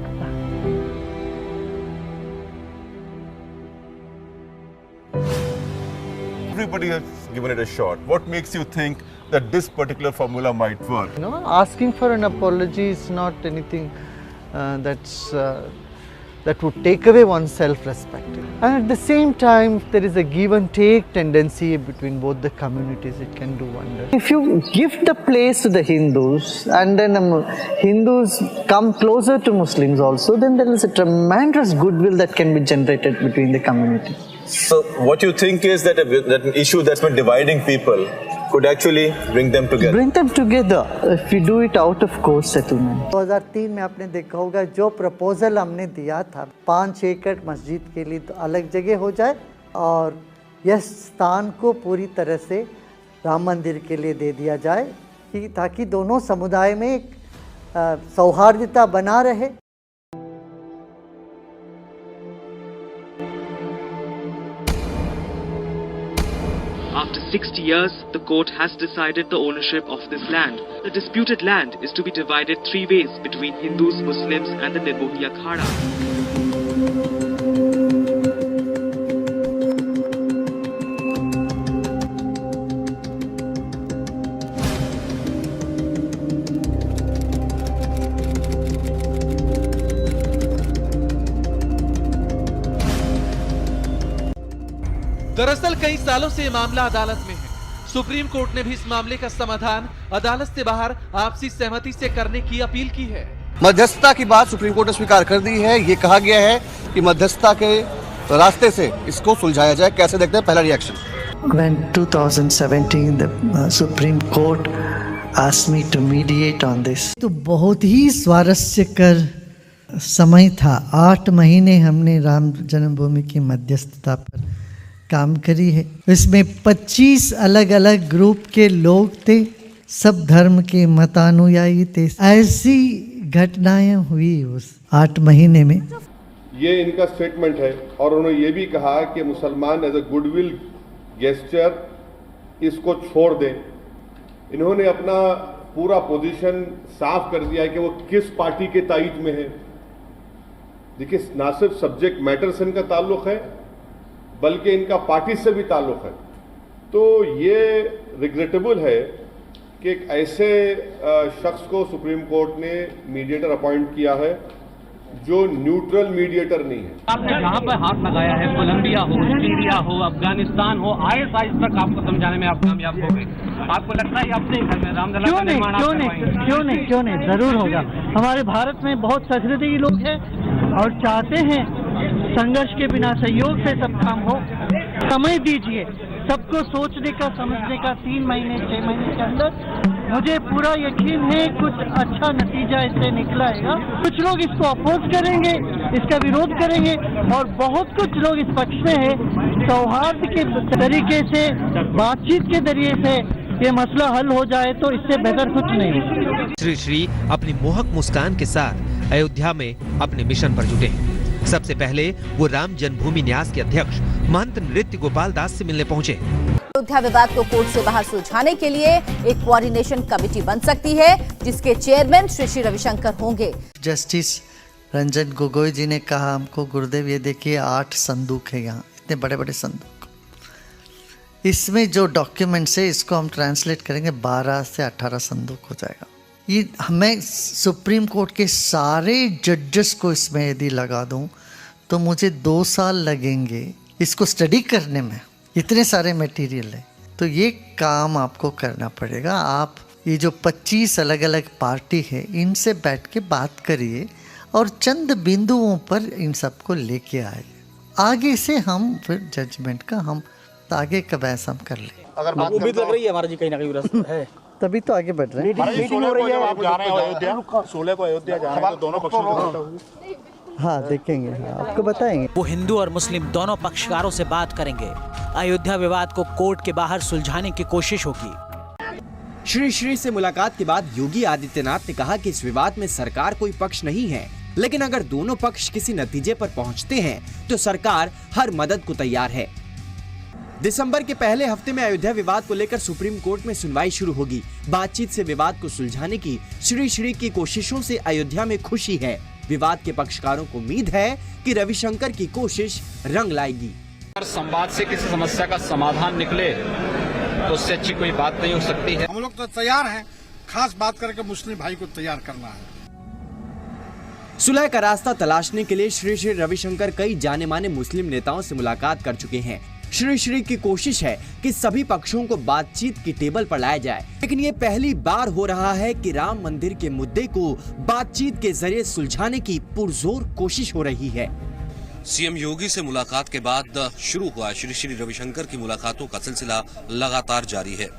Everybody has given it a shot. What makes you think that this particular formula might work? You know, asking for an apology is not anything that would take away one's self-respect. And at the same time, if there is a give and take tendency between both the communities, it can do wonders. If you give the place to the Hindus and then Hindus come closer to Muslims also, then there is a tremendous goodwill that can be generated between the communities. So what you think is that an issue that's been dividing people could actually bring them together? Bring them together if we do it out of court settlement. 2003 में आपने देखा होगा जो प्रपोजल हमने दिया था 5 एकड़ मस्जिद के लिए तो अलग जगह हो जाए और यह स्थान को पूरी तरह से राम मंदिर के लिए दे दिया जाए कि ताकि दोनों समुदाय में एक सौहार्दता बना रहे। After 60 years, the court has decided the ownership of this land. The disputed land is to be divided 3 ways between Hindus, Muslims and the Nirmohi Akhada. दरअसल कई सालों से ये मामला अदालत में है। सुप्रीम कोर्ट ने भी इस मामले का समाधान अदालत से बाहर आपसी सहमति से करने की अपील की है। मध्यस्थता की बात सुप्रीम कोर्ट ने स्वीकार कर दी है। ये कहा गया है कि मध्यस्थता के रास्ते से इसको सुलझाया जाए। कैसे देखते हैं, पहला reaction? When 2017 the Supreme Court asked me to mediate on this, तो बहुत ही स्वारस्यकर समय था। 8 महीने हमने राम जन्मभूमि की मध्यस्थता पर काम करी है। इसमें 25 अलग अलग ग्रुप के लोग थे, सब धर्म के मतानुयायी थे। ऐसी घटनाएं हुई उस 8 महीने में। ये इनका स्टेटमेंट है और उन्होंने ये भी कहा कि मुसलमान एज अ गुडविल गेस्चर इसको छोड़ दें। इन्होंने अपना पूरा पोजीशन साफ कर दिया है कि वो किस पार्टी के ताईद में है। देखिए, ना सिर्फ सब्जेक्ट मैटर से इनका ताल्लुक है बल्कि इनका पार्टी से भी ताल्लुक है। तो ये रिग्रेटेबल है कि एक ऐसे शख्स को सुप्रीम कोर्ट ने मीडिएटर अपॉइंट किया है जो न्यूट्रल मीडिएटर नहीं है। आपने जहाँ पर हाथ लगाया है, कोलंबिया हो, सीरिया हो, अफगानिस्तान हो, ISIS तक आपको समझाने में आप कामयाब हो गए। आपको लगता है अपने घर में रामलला का निर्माण क्यों नहीं जरूर होगा। हमारे भारत में बहुत संस्कृति लोग हैं और चाहते हैं संघर्ष के बिना सहयोग से सब काम हो। समय दीजिए सबको सोचने का, समझने का। 3 महीने 6 महीने के अंदर मुझे पूरा यकीन है कुछ अच्छा नतीजा इससे निकलेगा। कुछ लोग इसको अपोज करेंगे, इसका विरोध करेंगे और बहुत कुछ लोग इस पक्ष में है। सौहार्द के तरीके से, बातचीत के जरिए से ये मसला हल हो जाए तो इससे बेहतर कुछ नहीं हो। श्री श्री अपनी मोहक मुस्कान के साथ अयोध्या में अपने मिशन पर जुटे हैं। सबसे पहले वो राम जन्मभूमि न्यास के अध्यक्ष महंत नृत्य गोपाल दास से मिलने पहुंचे। अयोध्या विवाद को कोर्ट से बाहर सुलझाने के लिए एक कोऑर्डिनेशन कमेटी बन सकती है जिसके चेयरमैन श्री श्री रविशंकर होंगे। जस्टिस रंजन गोगोई जी ने कहा हमको, गुरुदेव ये देखिए 8 संदूक है यहाँ, इतने बड़े बड़े संदूक। इसमें जो डॉक्यूमेंट्स है इसको हम ट्रांसलेट करेंगे, 12 से 18 संदूक हो जाएगा। ये मैं सुप्रीम कोर्ट के सारे जजेस को इसमें यदि लगा दूं तो मुझे 2 साल लगेंगे इसको स्टडी करने में। इतने सारे मटेरियल है, तो ये काम आपको करना पड़ेगा। आप ये जो 25 अलग अलग पार्टी है इनसे बैठ के बात करिए और चंद बिंदुओं पर इन सबको लेके आए। आगे से हम फिर जजमेंट का हम आगे का बहस हम कर ले। अगर बात उम्मीद लग रही है हमारा जी कहीं ना कहीं विरासत है, तभी तो आगे बढ़ रहे हैं। मीटिंग हो रही है, आप जा रहे हैं अयोध्या, 16 को अयोध्या जा रहे हैं, तो दोनों पक्षों हाँ देखेंगे, आपको बताएंगे। वो हिंदू और मुस्लिम दोनों पक्षकारों से बात करेंगे। अयोध्या विवाद को कोर्ट के बाहर सुलझाने की कोशिश होगी। श्री श्री से मुलाकात के बाद योगी आदित्यनाथ ने कहा कि इस विवाद में सरकार कोई पक्ष नहीं है, लेकिन अगर दोनों पक्ष किसी नतीजे पर पहुंचते हैं तो सरकार हर मदद को तैयार है। दिसंबर के पहले हफ्ते में अयोध्या विवाद को लेकर सुप्रीम कोर्ट में सुनवाई शुरू होगी। बातचीत से विवाद को सुलझाने की श्री श्री की कोशिशों से अयोध्या में खुशी है। विवाद के पक्षकारों को उम्मीद है कि रविशंकर की कोशिश रंग लाएगी। अगर संवाद से किसी समस्या का समाधान निकले तो उससे अच्छी कोई बात नहीं हो सकती है। हम लोग तो तैयार हैं, खास बात करके मुस्लिम भाई को तैयार करना है। सुलह का रास्ता तलाशने के लिए श्री श्री रविशंकर कई जाने माने मुस्लिम नेताओं से मुलाकात कर चुके हैं। श्री श्री की कोशिश है कि सभी पक्षों को बातचीत की टेबल पर लाया जाए, लेकिन ये पहली बार हो रहा है कि राम मंदिर के मुद्दे को बातचीत के जरिए सुलझाने की पुरजोर कोशिश हो रही है। सीएम योगी से मुलाकात के बाद शुरू हुआ श्री श्री रविशंकर की मुलाकातों का सिलसिला लगातार जारी है।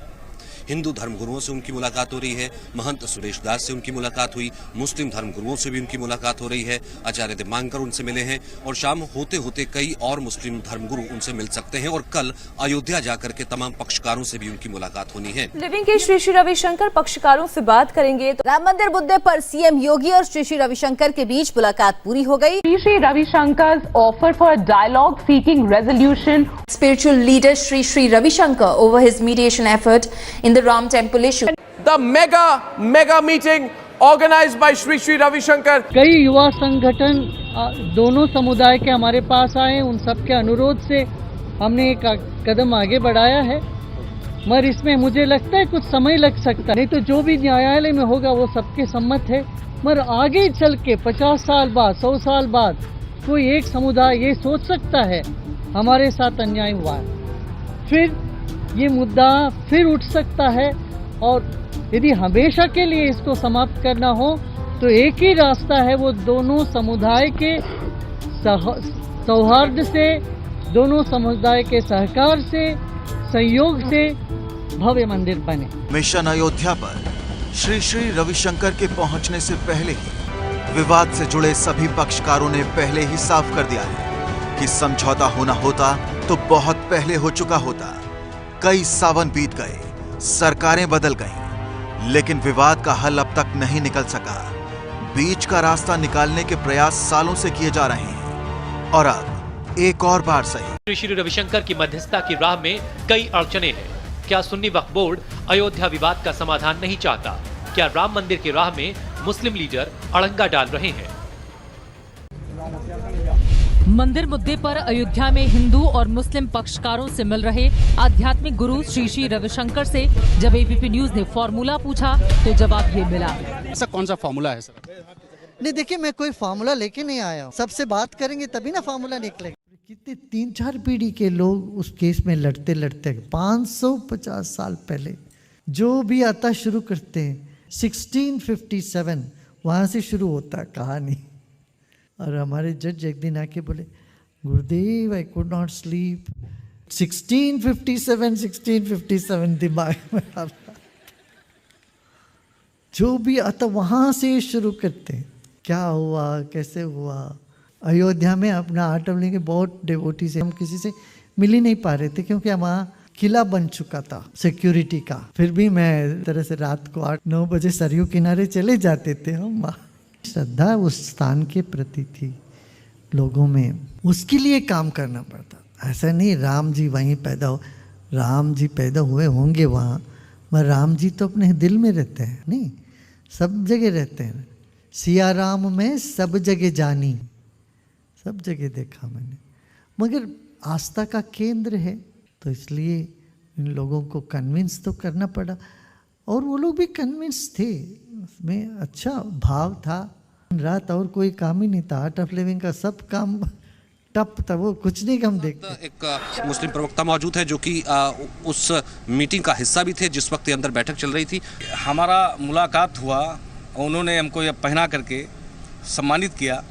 हिंदू धर्मगुरुओं से उनकी मुलाकात हो रही है, महंत सुरेश दास से उनकी मुलाकात हुई, मुस्लिम धर्मगुरुओं से भी उनकी मुलाकात हो रही है, आचार्य दिव्यांकर उनसे मिले हैं और शाम होते होते कई और मुस्लिम धर्मगुरु उनसे मिल सकते हैं और कल अयोध्या जाकर के तमाम पक्षकारों से भी उनकी मुलाकात होनी है। लिविंग के श्री श्री रविशंकर पक्षकारों से बात करेंगे तो राम मंदिर मुद्दे पर सीएम योगी और श्री श्री रविशंकर के बीच मुलाकात पूरी हो गई। Sri Sri Ravishankar offer for dialogue seeking resolution. Spiritual leader Sri Sri Ravi Shankar over his mediation effort in the Ram Temple issue. The mega meeting organized by Sri Sri Ravi Shankar. कई युवा संगठन दोनों समुदाय के हमारे पास आए, उन सबके अनुरोध से हमने एक कदम आगे बढ़ाया है, मगर इसमें मुझे लगता है कुछ समय लग सकता है, नहीं तो जो भी न्यायालय में होगा वो सबके सम्मत है। मगर आगे चल के 50 साल बाद 100 साल बाद कोई एक समुदाय ये सोच सकता है हमारे साथ अन्याय हुआ है, फिर ये मुद्दा फिर उठ सकता है और यदि हमेशा के लिए इसको समाप्त करना हो तो एक ही रास्ता है, वो दोनों समुदाय के सौहार्द से, दोनों समुदाय के सहकार से, संयोग से भव्य मंदिर बने। मिशन अयोध्या पर श्री श्री रविशंकर के पहुंचने से पहले ही विवाद से जुड़े सभी पक्षकारों ने पहले ही साफ कर दिया है कि समझौता होना होता तो बहुत पहले हो चुका होता। कई सावन बीत गए, सरकारें बदल गईं, लेकिन विवाद का हल अब तक नहीं निकल सका। बीच का रास्ता निकालने के प्रयास सालों से किए जा रहे हैं और अब एक और बार सही। श्री श्री रविशंकर की मध्यस्थता की राह में कई अड़चने हैं। क्या सुन्नी वक्फ बोर्ड अयोध्या विवाद का समाधान नहीं चाहता? क्या राम मंदिर की राह में मुस्लिम लीडर अड़ंगा डाल रहे हैं? मंदिर मुद्दे पर अयोध्या में हिंदू और मुस्लिम पक्षकारों से मिल रहे आध्यात्मिक गुरु श्री श्री रविशंकर से जब एबीपी न्यूज ने फॉर्मूला पूछा तो जवाब ये मिला। ऐसा कौन सा फॉर्मूला है सर? नहीं देखिए, मैं कोई फार्मूला लेके नहीं आया हूँ। सबसे बात करेंगे तभी ना फार्मूला निकलेगा। कितने 3-4 पीढ़ी के लोग उस केस में लड़ते लड़ते 550 साल पहले जो भी आता शुरू करते हैं 1657 वहाँ से शुरू होता है कहानी। और हमारे जज एक दिन आके बोले, गुरुदेव आई कुड नॉट स्लीप, 1657 दिमाग में जो भी आता वहाँ से शुरू करते हैं। क्या हुआ, कैसे हुआ। अयोध्या में अपना आर्ट ऑफ लिविंग के बहुत डिवोटी से हम किसी से मिल ही नहीं पा रहे थे क्योंकि वहाँ किला बन चुका था सिक्योरिटी का। फिर भी मैं तरह से रात को 8-9 बजे सरयू किनारे चले जाते थे हम वहाँ। श्रद्धा उस स्थान के प्रति थी लोगों में, उसके लिए काम करना पड़ता। ऐसा नहीं राम जी वहीं पैदा हो, राम जी पैदा हुए होंगे वहाँ, मगर राम जी तो अपने दिल में रहते हैं, नहीं सब जगह रहते हैं। सिया राम में सब जगह जानी, सब जगह देखा मैंने, मगर आस्था का केंद्र है तो इसलिए इन लोगों को कन्विंस तो करना पड़ा और वो लोग भी कन्विंस थे। उसमें अच्छा भाव था। रात और कोई काम ही नहीं था। आर्ट ऑफ लिविंग का सब काम टप था, वो कुछ नहीं हम देखते। एक मुस्लिम प्रवक्ता मौजूद है जो कि उस मीटिंग का हिस्सा भी थे जिस वक्त अंदर बैठक चल रही थी। हमारा मुलाकात हुआ, उन्होंने हमको ये पहना करके सम्मानित किया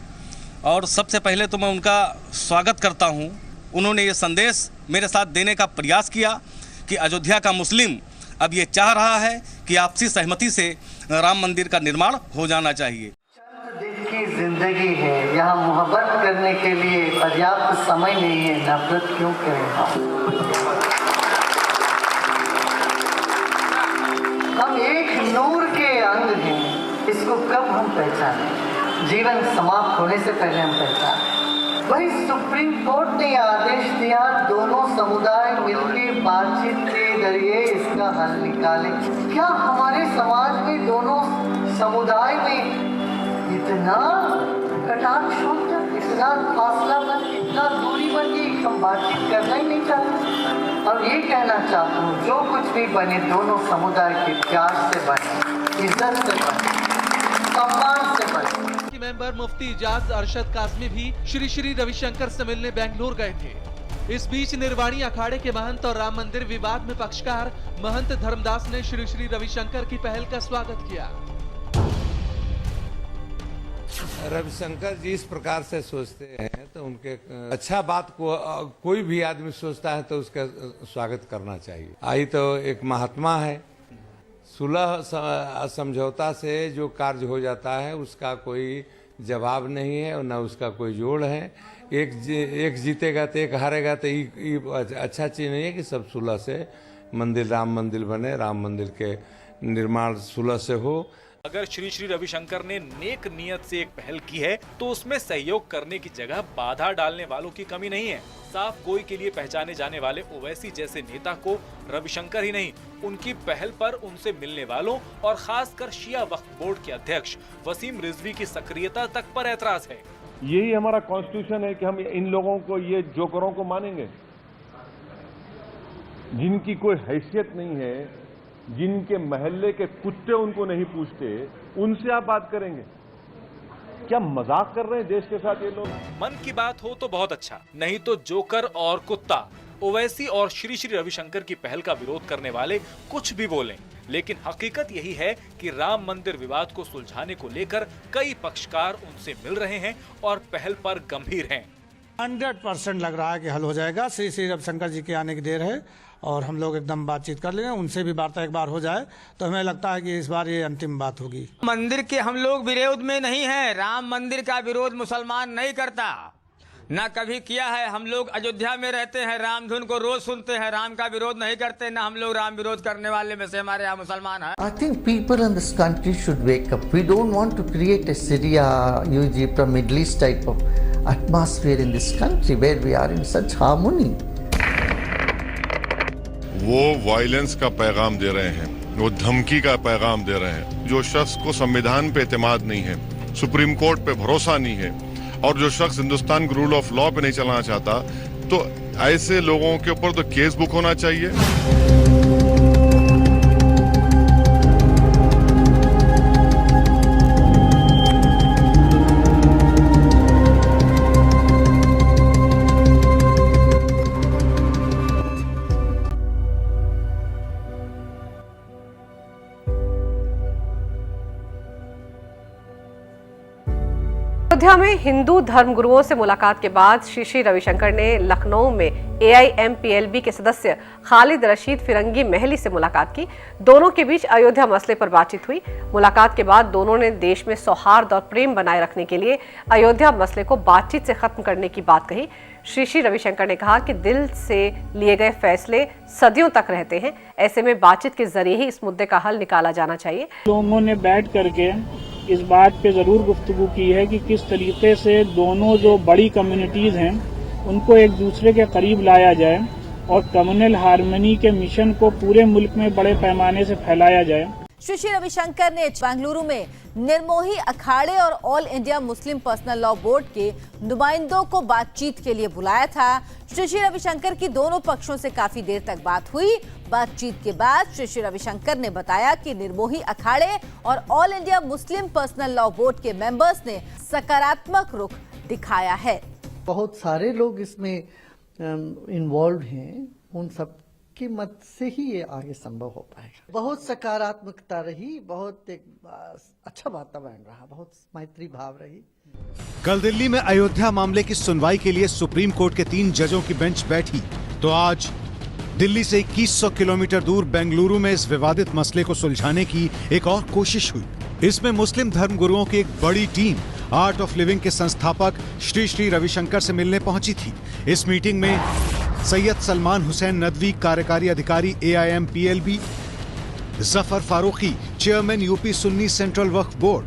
और सबसे पहले तो मैं उनका स्वागत करता हूँ। उन्होंने ये संदेश मेरे साथ देने का प्रयास किया कि अयोध्या का मुस्लिम अब ये चाह रहा है कि आपसी सहमति से राम मंदिर का निर्माण हो जाना चाहिए। दिन की जिंदगी है, यहाँ मोहब्बत करने के लिए पर्याप्त समय नहीं है, नफरत क्यों करें हम एक नूर के अंग हैं, इसको कब हम पहचानें? जीवन समाप्त होने से पहले हम पहचानें। वही सुप्रीम कोर्ट ने आदेश दिया दोनों समुदाय मिलकर बातचीत के जरिए इसका हल निकालें। क्या हमारे समाज में दोनों समुदाय में इतना कटाक्ष हो गया, इतना फासला बन, इतना दूरी बन गई, हम बातचीत करना ही नहीं चाहते। और ये कहना चाहता हूँ जो कुछ भी बने दोनों समुदाय के प्यार से बने, इज्जत से बने, सम्मान से बने। मेंबर मुफ्ती इजाज अरशद कासमी भी श्री श्री रविशंकर से मिलने बेंगलुरु गए थे। इस बीच निर्वाणी अखाड़े के महंत और राम मंदिर विवाद में पक्षकार महंत धर्मदास ने श्री श्री रविशंकर की पहल का स्वागत किया। रविशंकर जी इस प्रकार से सोचते हैं तो उनके अच्छा बात को कोई भी आदमी सोचता है तो उसका स्वागत करना चाहिए। आई तो एक महात्मा है, सुलह समझौता से जो कार्य हो जाता है उसका कोई जवाब नहीं है और न उसका कोई जोड़ है। एक जीतेगा तो एक हारेगा तो ये अच्छा चीज़ नहीं है कि सब सुलह से मंदिर राम मंदिर बने, राम मंदिर के निर्माण सुलह से हो। अगर श्री श्री रविशंकर ने नेक नियत से एक पहल की है तो उसमें सहयोग करने की जगह बाधा डालने वालों की कमी नहीं है। साफ कोई के लिए पहचाने जाने वाले ओवैसी जैसे नेता को रविशंकर ही नहीं, उनकी पहल पर उनसे मिलने वालों और खासकर शिया वक्फ बोर्ड के अध्यक्ष वसीम रिजवी की सक्रियता तक पर ऐतराज है। यही हमारा कॉन्स्टिट्यूशन है कि हम इन लोगों को, ये जोकरों को मानेंगे जिनकी कोई हैसियत नहीं है, जिनके महल्ले के कुत्ते उनको नहीं पूछते, उनसे आप बात करेंगे? क्या मजाक कर रहे हैं देश के साथ ये लोग? मन की बात हो तो बहुत अच्छा, नहीं तो जोकर और कुत्ता ओवैसी और श्री श्री रविशंकर की पहल का विरोध करने वाले कुछ भी बोलें, लेकिन हकीकत यही है कि राम मंदिर विवाद को सुलझाने को लेकर कई पक्षकार उनसे मिल रहे हैं और पहल पर गंभीर हैं। 100% लग रहा है कि हल हो जाएगा। श्री श्री रविशंकर जी के आने की देर है और हम लोग एकदम बातचीत कर लेंगे, उनसे भी वार्ता एक बार हो जाए तो हमें लगता है कि इस बार ये अंतिम बात होगी। मंदिर के हम लोग विरोध में नहीं हैं। राम मंदिर का विरोध मुसलमान नहीं करता, ना कभी किया है। हम लोग अयोध्या में रहते हैं, राम धुन को रोज सुनते हैं, राम का विरोध नहीं करते, ना हम लोग राम विरोध करने वाले में से हमारे यहाँ मुसलमान हैं। I think people in this country should wake up. We don't want to create a Syria, Egypt or Middle East type of atmosphere in this country where we are in such harmony. वो वायलेंस का पैगाम दे रहे हैं, वो धमकी का पैगाम दे रहे हैं। जो शख्स को संविधान पे एतमाद नहीं है, सुप्रीम कोर्ट पे भरोसा नहीं है और जो शख्स हिंदुस्तान के रूल ऑफ लॉ पे नहीं चलाना चाहता, तो ऐसे लोगों के ऊपर तो केस बुक होना चाहिए। अयोध्या में हिंदू धर्मगुरुओं से मुलाकात के बाद श्री रविशंकर ने लखनऊ में AIMPLB के सदस्य खालिद रशीद फिरंगी महली से मुलाकात की। दोनों के बीच अयोध्या मसले पर बातचीत हुई। मुलाकात के बाद दोनों ने देश में सौहार्द और प्रेम बनाए रखने के लिए अयोध्या मसले को बातचीत से खत्म करने की बात कही। श्री रविशंकर ने कहा कि दिल से लिए गए फैसले सदियों तक रहते हैं, ऐसे में बातचीत के जरिए ही इस मुद्दे का हल निकाला जाना चाहिए। लोगों ने बैठ करके इस बात पे ज़रूर गुफ्तगू की है कि किस तरीके से दोनों जो बड़ी कम्युनिटीज़ हैं उनको एक दूसरे के करीब लाया जाए और कम्युनल हार्मनी के मिशन को पूरे मुल्क में बड़े पैमाने से फैलाया जाए। श्री रविशंकर ने बेंगलुरु में निर्मोही अखाड़े और all India Muslim personal law board के नुमाइंदों को बातचीत के लिए बुलाया था। श्री रविशंकर की दोनों पक्षों से काफी देर तक बात हुई। बातचीत के बाद श्री रविशंकर ने बताया कि निर्मोही अखाड़े और all India Muslim personal law board के मेंबर्स ने सकारात्मक रुख दिखाया है। बहुत सारे लोग इसमें इन्वॉल्व हैं, उन सब की मत से ही ये आगे संभव हो पाएगा। बहुत सकारात्मकता रही, बहुत एक अच्छा वातावरण रहा, बहुत मैत्री भाव रही। कल दिल्ली में अयोध्या मामले की सुनवाई के लिए सुप्रीम कोर्ट के 3 जजों की बेंच बैठी, तो आज दिल्ली से 2100 किलोमीटर दूर बेंगलुरु में इस विवादित मसले को सुलझाने की एक और कोशिश हुई। इसमें मुस्लिम धर्मगुरुओं की एक बड़ी टीम आर्ट ऑफ लिविंग के संस्थापक श्री रविशंकर से मिलने पहुंची थी। इस मीटिंग में सैयद सलमान हुसैन नदवी, कार्यकारी अधिकारी AIMPLB, Zafar Faruqui, chairman UP Sunni Central Waqf Board,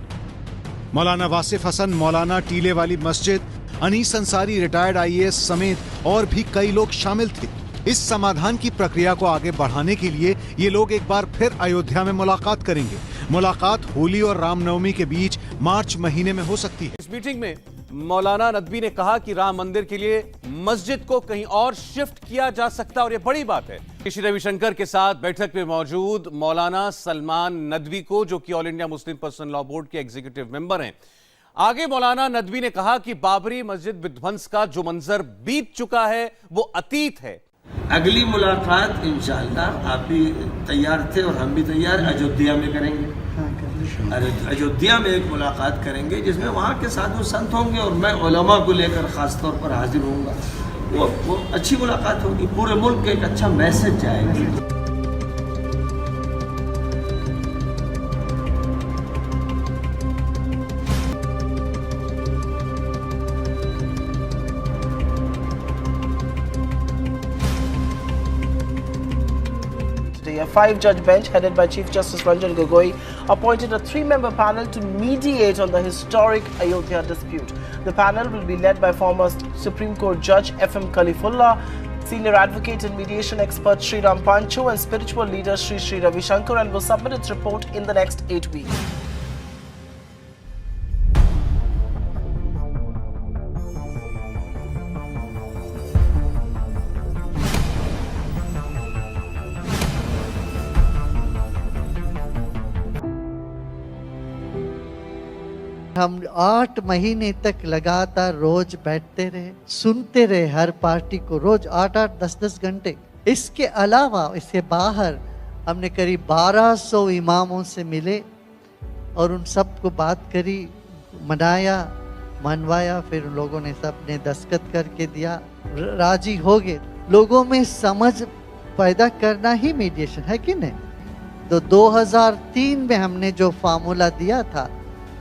मौलाना वासिफ हसन, मौलाना टीले वाली मस्जिद, अनीस अंसारी रिटायर्ड IAS समेत और भी कई लोग शामिल थे। इस समाधान की प्रक्रिया को आगे बढ़ाने के लिए ये लोग एक बार फिर अयोध्या में मुलाकात करेंगे। मुलाकात होली और रामनवमी के बीच मार्च महीने में हो सकती है। इस मीटिंग में मौलाना नदवी ने कहा कि राम मंदिर के लिए मस्जिद को कहीं और शिफ्ट किया जा सकता है और ये बड़ी बात है। श्री रविशंकर के साथ बैठक में मौजूद मौलाना सलमान नदवी को, जो कि all India Muslim personal law board के एग्जीक्यूटिव मेंबर हैं, आगे मौलाना नदवी ने कहा कि बाबरी मस्जिद विध्वंस का जो मंजर बीत चुका है वो अतीत है। अगली मुलाकात इंशाअल्लाह आप भी तैयार थे और हम भी तैयार अयोध्या में करेंगे। अयोध्या में एक मुलाकात करेंगे जिसमें वहाँ के साधु संत होंगे और मैं उलमा को लेकर खास तौर पर हाजिर होऊंगा। वो अच्छी मुलाकात होगी, पूरे मुल्क का एक अच्छा मैसेज जाएगा। A 5-judge bench headed by Chief Justice Ranjan Gogoi appointed a 3-member panel to mediate on the historic Ayodhya dispute. The panel will be led by former Supreme Court Judge FM Khalifullah, senior advocate and mediation expert Sri Ram Panchu, and spiritual leader Sri Ravishankar, and will submit its report in the next 8 weeks. हम 8 महीने तक लगातार रोज बैठते रहे, सुनते रहे हर पार्टी को, रोज 8-8, 10-10 घंटे। इसके अलावा इसके बाहर हमने करीब 1200 इमामों से मिले और उन सब को बात करी, मनाया, मनवाया, फिर लोगों ने सब ने दस्तखत करके दिया, राजी हो गए। लोगों में समझ पैदा करना ही मीडिएशन है कि नहीं। तो 2003 में हमने जो फार्मूला दिया था,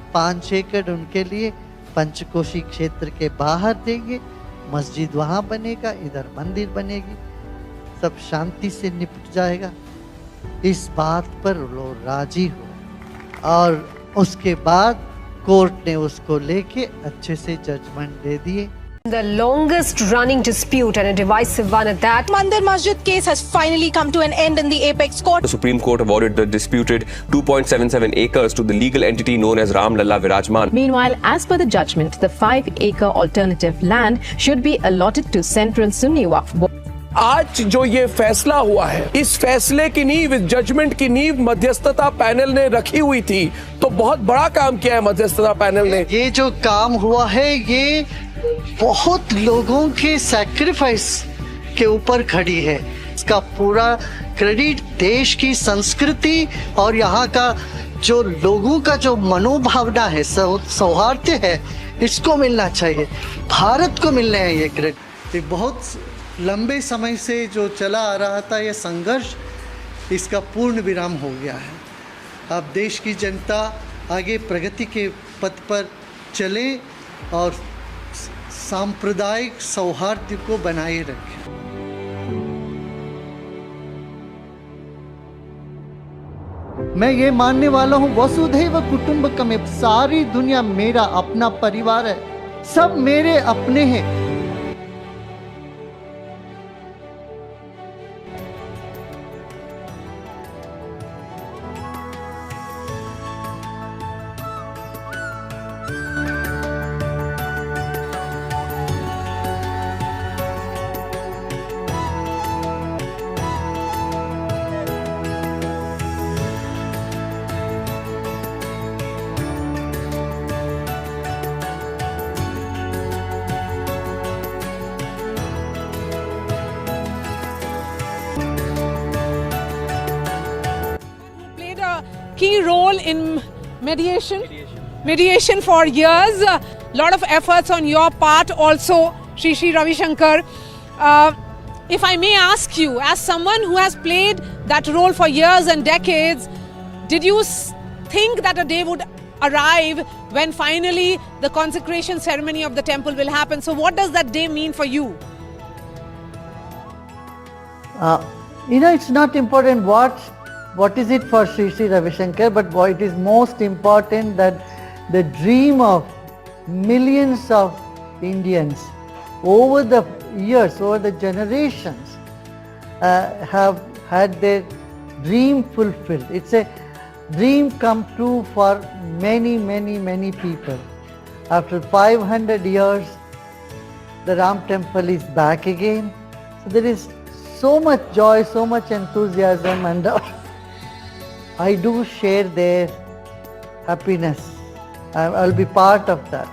5 एकड़ उनके लिए पंचकोशी क्षेत्र के बाहर देंगे, मस्जिद वहाँ बनेगा, इधर मंदिर बनेगी, सब शांति से निपट जाएगा। इस बात पर लोग राजी हो और उसके बाद कोर्ट ने उसको लेके अच्छे से जजमेंट दे दिए। The longest running dispute and a divisive one at that. Mandir Masjid case has finally come to an end in the apex court. The Supreme Court awarded the disputed 2.77 acres to the legal entity known as Ram Lalla Virajman. Meanwhile, as per the judgment, the 5-acre alternative land should be allotted to Central Sunni Waqf Board. आज जो ये फैसला हुआ है, इस फैसले की नींव, इस जजमेंट की नींव मध्यस्थता पैनल ने रखी हुई थी, तो बहुत बड़ा काम किया है मध्यस्थता पैनल ने। ये जो काम हुआ है ये बहुत लोगों के सैक्रिफाइस के ऊपर खड़ी है। इसका पूरा क्रेडिट देश की संस्कृति और यहाँ का जो लोगों का जो मनोभावना है, सौहार्द है, इसको मिलना चाहिए, भारत को मिलना है ये क्रेडिट। ये बहुत लंबे समय से जो चला आ रहा था ये संघर्ष, इसका पूर्ण विराम हो गया है। अब देश की जनता आगे प्रगति के पथ पर चले और सांप्रदायिक सौहार्द को बनाए रखें। मैं ये मानने वाला हूँ वसुधैव कुटुंबकम, सारी दुनिया मेरा अपना परिवार है, सब मेरे अपने हैं। Key role in mediation for years. Lot of efforts on your part also, Shri Ravi Shankar. If I may ask you, as someone who has played that role for years and decades, did you think that a day would arrive when finally the consecration ceremony of the temple will happen? So what does that day mean for you? It's not important what is it for Shri Ravi Shankar, but what it is most important that the dream of millions of Indians over the years, over the generations, have had their dream fulfilled. It's a dream come true for many, many, many people. After 500 years, the Ram temple is back again. So there is so much joy, so much enthusiasm, and I do share their happiness. I'll be part of that.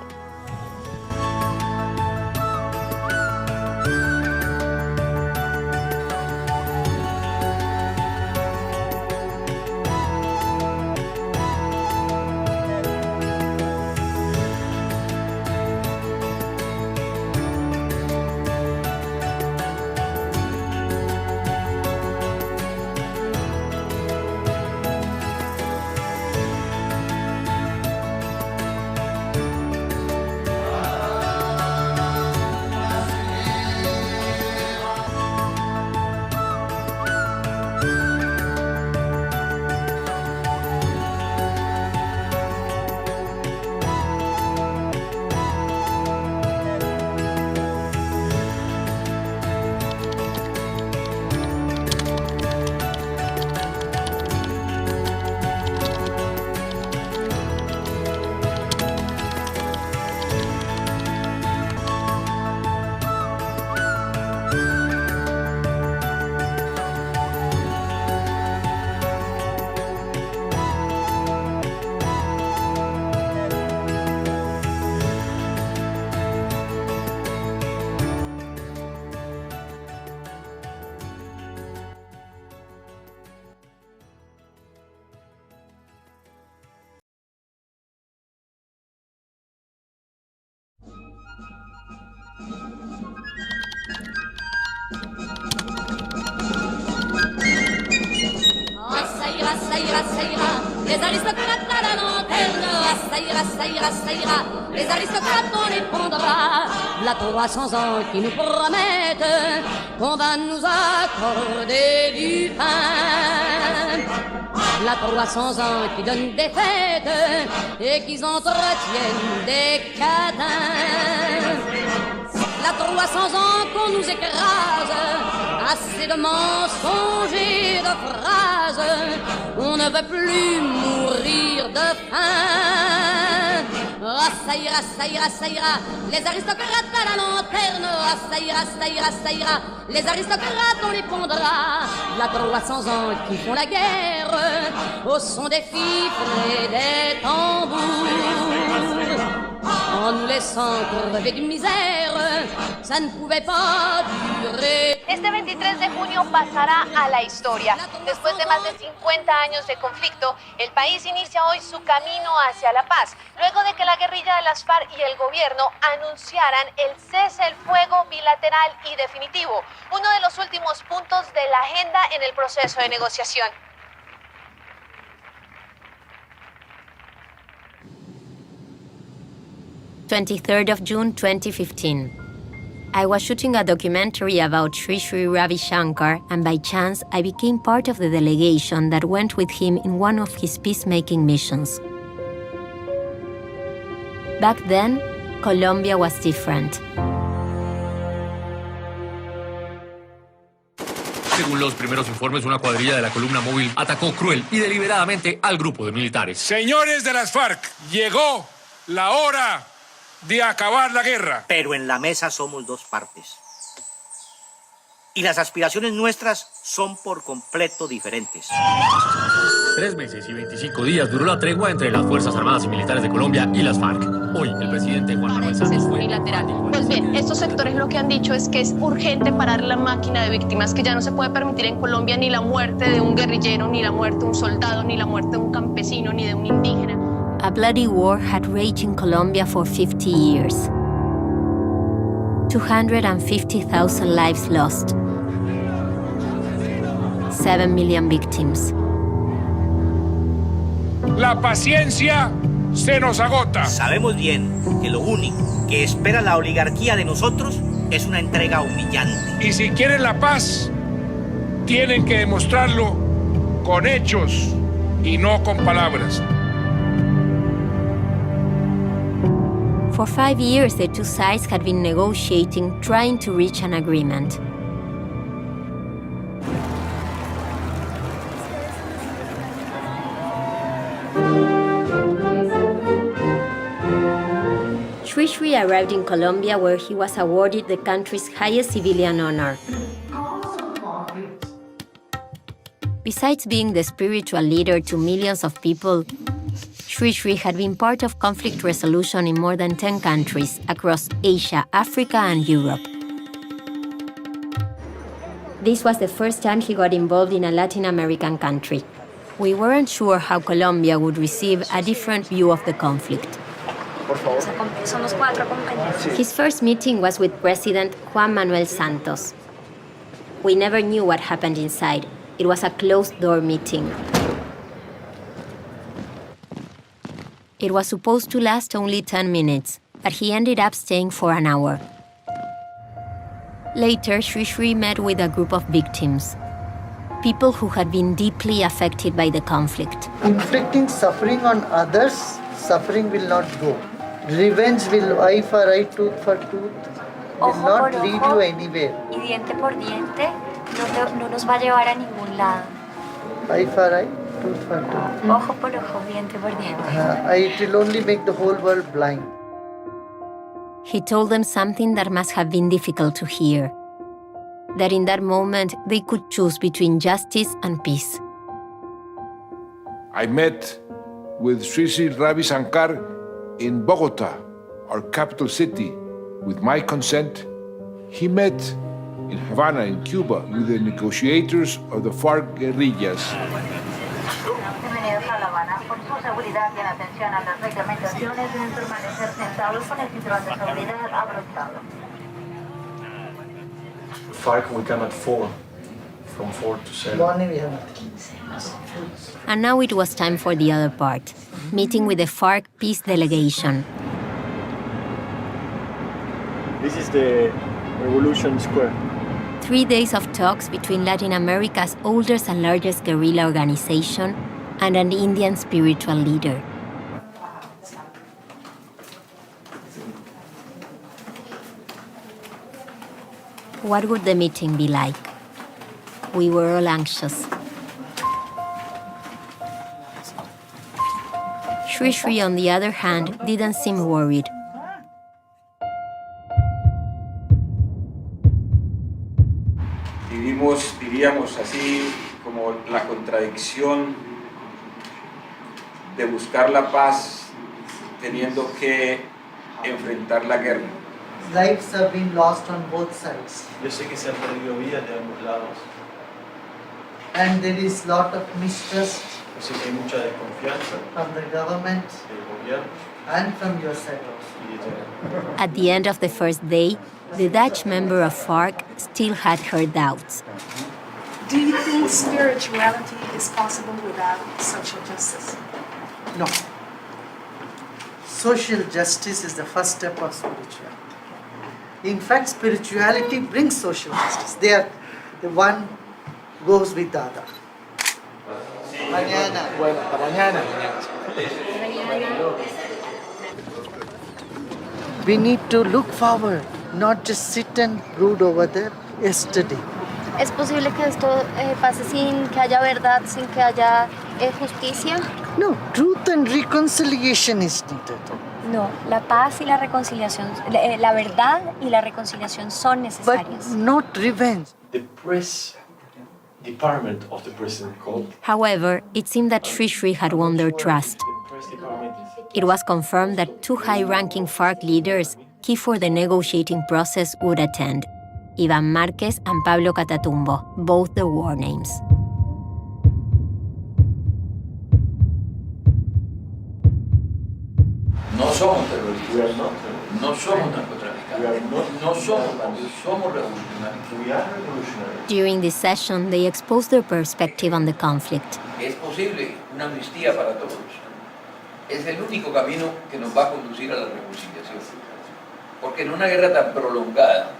Les aristocrates à la lanterne, ça ira, les aristocrates on les prendra. La 300 ans qui nous promettent qu'on va nous accorder du pain. La 300 ans qui donnent des fêtes et qui entretiennent des cadins. 300 ans qu'on nous écrase. Assez de mensonges et de phrases. On ne veut plus mourir de faim. Ah, ça ira, ça ira, ça ira. Les aristocrates à la lanterne. Ah, ça ira, ça ira, ça ira. Les aristocrates, on les pondra. La 300 ans qui font la guerre au son des fifres et des tambours. En nous laissant crever de misère, ça ne pouvait pas durer. Este 23 de junio pasará a la historia. Después de más de 50 años de conflicto, el país inicia hoy su camino hacia la paz, luego de que la guerrilla de las FARC y el gobierno anunciaran el cese el fuego bilateral y definitivo, uno de los últimos puntos de la agenda en el proceso de negociación. 23rd of June 2015. I was shooting a documentary about Sri Sri Ravi Shankar, and by chance I became part of the delegation that went with him in one of his peacemaking missions. Back then, Colombia was different. Según los primeros informes, una cuadrilla de la columna móvil atacó cruel y deliberadamente al grupo de militares. Señores de las FARC, llegó la hora de acabar la guerra. Pero en la mesa somos dos partes. Y las aspiraciones nuestras son por completo diferentes. 3 meses y 25 días duró la tregua entre las Fuerzas Armadas y Militares de Colombia y las FARC. Hoy, el presidente Juan Manuel Santos fue unilateral. Pues bien, estos sectores lo que han dicho es que es urgente parar la máquina de víctimas, que ya no se puede permitir en Colombia ni la muerte de un guerrillero, ni la muerte de un soldado, ni la muerte de un campesino, ni de un indígena. A bloody war had raged in Colombia for 50 years. 250,000 lives lost. 7 million victims. La paciencia se nos agota. Sabemos bien que lo único que espera la oligarquía de nosotros es una entrega humillante. Y si quieren la paz, tienen que demostrarlo con hechos y no con palabras. For 5 years, the two sides had been negotiating, trying to reach an agreement. Sri Sri arrived in Colombia, where he was awarded the country's highest civilian honor. Besides being the spiritual leader to millions of people, Sri Sri had been part of conflict resolution in more than 10 countries across Asia, Africa, and Europe. This was the first time he got involved in a Latin American country. We weren't sure how Colombia would receive a different view of the conflict. His first meeting was with President Juan Manuel Santos. We never knew what happened inside. It was a closed-door meeting. It was supposed to last only 10 minutes, but he ended up staying for an hour. Later, Sri Sri met with a group of victims, people who had been deeply affected by the conflict. Inflicting suffering on others, suffering will not go. Revenge will, eye for eye, tooth for tooth, will not lead you anywhere. Y diente por diente no nos va a llevar a ningún lado. Eye for eye, tooth for tooth. Ojo por ojo, diente por diente. It will only make the whole world blind. He told them something that must have been difficult to hear. That in that moment, they could choose between justice and peace. I met with Sri Sri Ravi Shankar in Bogota, our capital city, with my consent. He met in Havana, in Cuba, with the negotiators of the FARC guerrillas. Bienvenidos a La Habana. Por su seguridad y en atención a las reglamentaciones deben permanecer sentados con el cinturón de seguridad abrochado. FARC, we come at 4, from 4 to 7. Morning we have. And now it was time for the other part, meeting with the FARC peace delegation. This is the Revolution Square. 3 days of talks between Latin America's oldest and largest guerrilla organization and an Indian spiritual leader. What would the meeting be like? We were all anxious. Shri Shri, on the other hand, didn't seem worried. Vivimos, diríamos así, como la contradicción de buscar la paz teniendo que enfrentar la guerra. Lives have been lost on both sides. Yo sé que se han perdido vidas de ambos lados. And there is lot of mistrust Yo sé que hay mucha desconfianza from the government del gobierno and from your side also. y de At the end of the first day, the Dutch member of FARC still had her doubts. Do you think spirituality is possible without social justice? No. Social justice is the first step of spirituality. In fact, spirituality brings social justice. They are the one goes with the other. Mañana. Bueno, hasta mañana. We need to look forward, not just sit and brood over there yesterday. ¿Es posible que esto pase sin que haya verdad, sin que haya justicia? No, truth and reconciliation is needed. No, la paz y la reconciliación, la verdad y la reconciliación son necesarias. But not revenge. The press department of the president called. However, it seemed that Shri Shri had won their trust. Press department. It was confirmed that two high-ranking FARC leaders, key for the negotiating process, would attend: Iván Márquez and Pablo Catatumbo, both the war names. No somos terroristas, no somos narcotraficantes, no somos revolucionarios. During this session, they exposed their perspective on the conflict. Es posible una amnistía para todos. Es el único camino que nos va a conducir a la reconciliación. Porque en una guerra tan prolongada,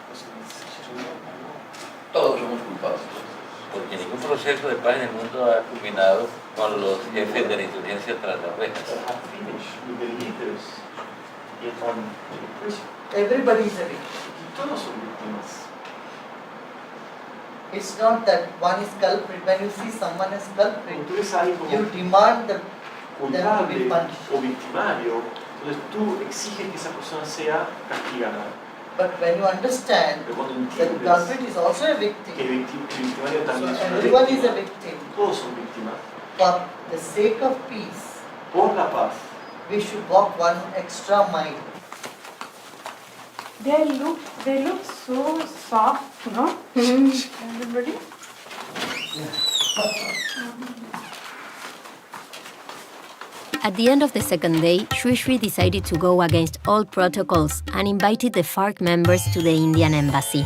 todos somos culpables. Porque ningún proceso de paz en el mundo ha culminado con los jefes de la insurgencia tras las rejas. Everybody is a victim. It's not that one is culprit. When you see someone as culprit, you demand them to be punished. O victimario, entonces tú exiges que esa persona sea castigada. But when you understand that the culprit is also a victim, so everyone is a victim. Todos son víctimas. For the sake of peace, Por la paz. we should walk one extra mile. They look so soft, no? Everybody? At the end of the second day, Shri Shri decided to go against all protocols and invited the FARC members to the Indian embassy.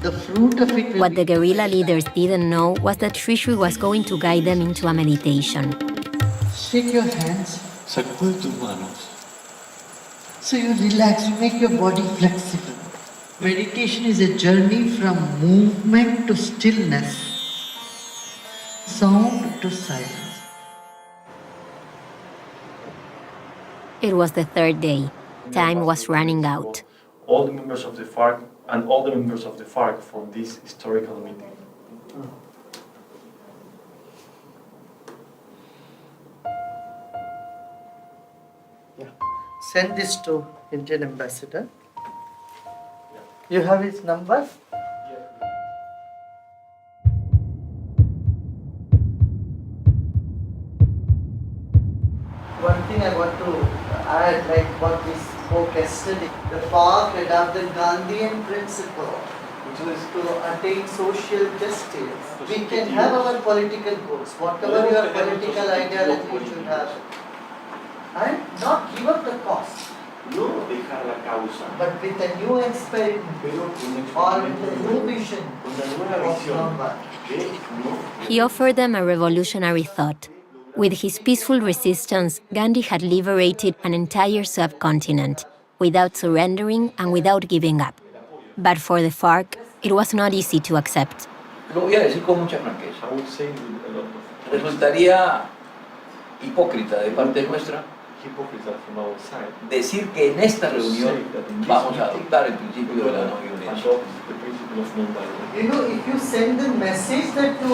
The fruit of it will What the guerrilla leaders didn't know was that Shri Shri was going to guide them into a meditation. shake your hands Sacude tus manos. so you relax, you make your body flexible. Meditation is a journey from movement to stillness, sound to silence. It was the third day. Time was running out. All the members of the FARC and all the members of the FARC for this historical meeting. Send this to Indian ambassador. You have his number? One thing I want to add, like what we spoke yesterday, the FARC adopted Gandhian principle to attain social justice. We can have our political goals, whatever your political ideology you should have, and not give up the cause. No dejar la causa. But with a new experiment or with a new vision of Namba. He offered them a revolutionary thought. With his peaceful resistance, Gandhi had liberated an entire subcontinent without surrendering and without giving up. But for the FARC, it was not easy to accept. Lo voy a decir con mucha franqueza. Resultaría hipócrita de parte nuestra decir que en esta reunión vamos a adoptar el principio de la no violencia. You know, if you send the message that to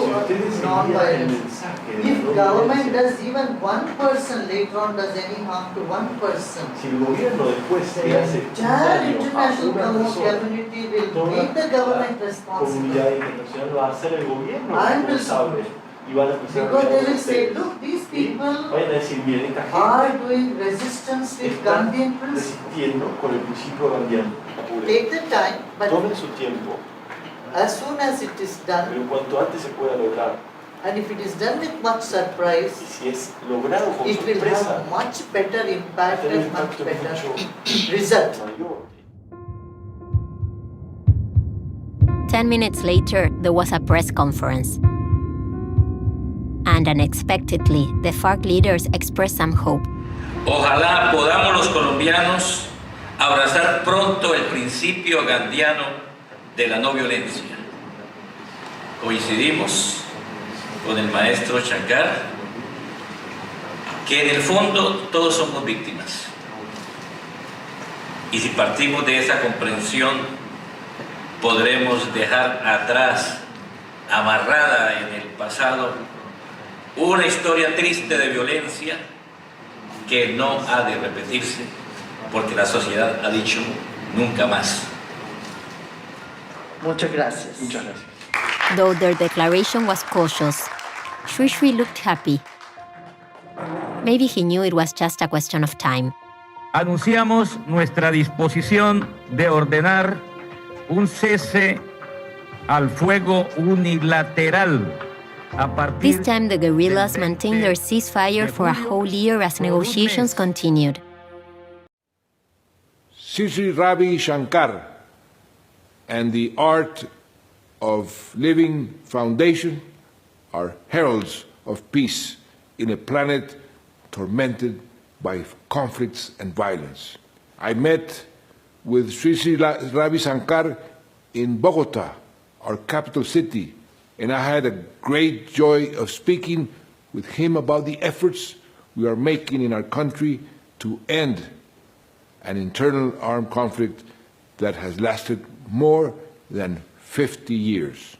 non-violence, if government does even one person later on does any harm to one person, the entire international community will make the government responsible. And responsible. Because they will say, look, these people are doing resistance with Gandhian principles. Take the time, but as soon as it is done, and if it is done with much surprise, it will have much better impact and much better result. 10 minutes later, there was a press conference. And unexpectedly, the FARC leaders expressed some hope. Ojalá podamos los colombianos abrazar pronto el principio gandiano de la no violencia. Coincidimos con el maestro Shankar que en el fondo todos somos víctimas. Y si partimos de esa comprensión, podremos dejar atrás, amarrada en el pasado, una historia triste de violencia que no ha de repetirse, porque la sociedad ha dicho nunca más. Muchas gracias. Muchas gracias. Though their declaration was cautious, Sri Sri looked happy. Maybe he knew it was just a question of time. Anunciamos nuestra disposición de ordenar un cese al fuego unilateral. This time, the guerrillas maintained their ceasefire for a whole year as negotiations continued. Sri Ravi Shankar and the Art of Living Foundation are heralds of peace in a planet tormented by conflicts and violence. I met with Sri Ravi Shankar in Bogota, our capital city, and I had a great joy of speaking with him about the efforts we are making in our country to end an internal armed conflict that has lasted more than 50 years.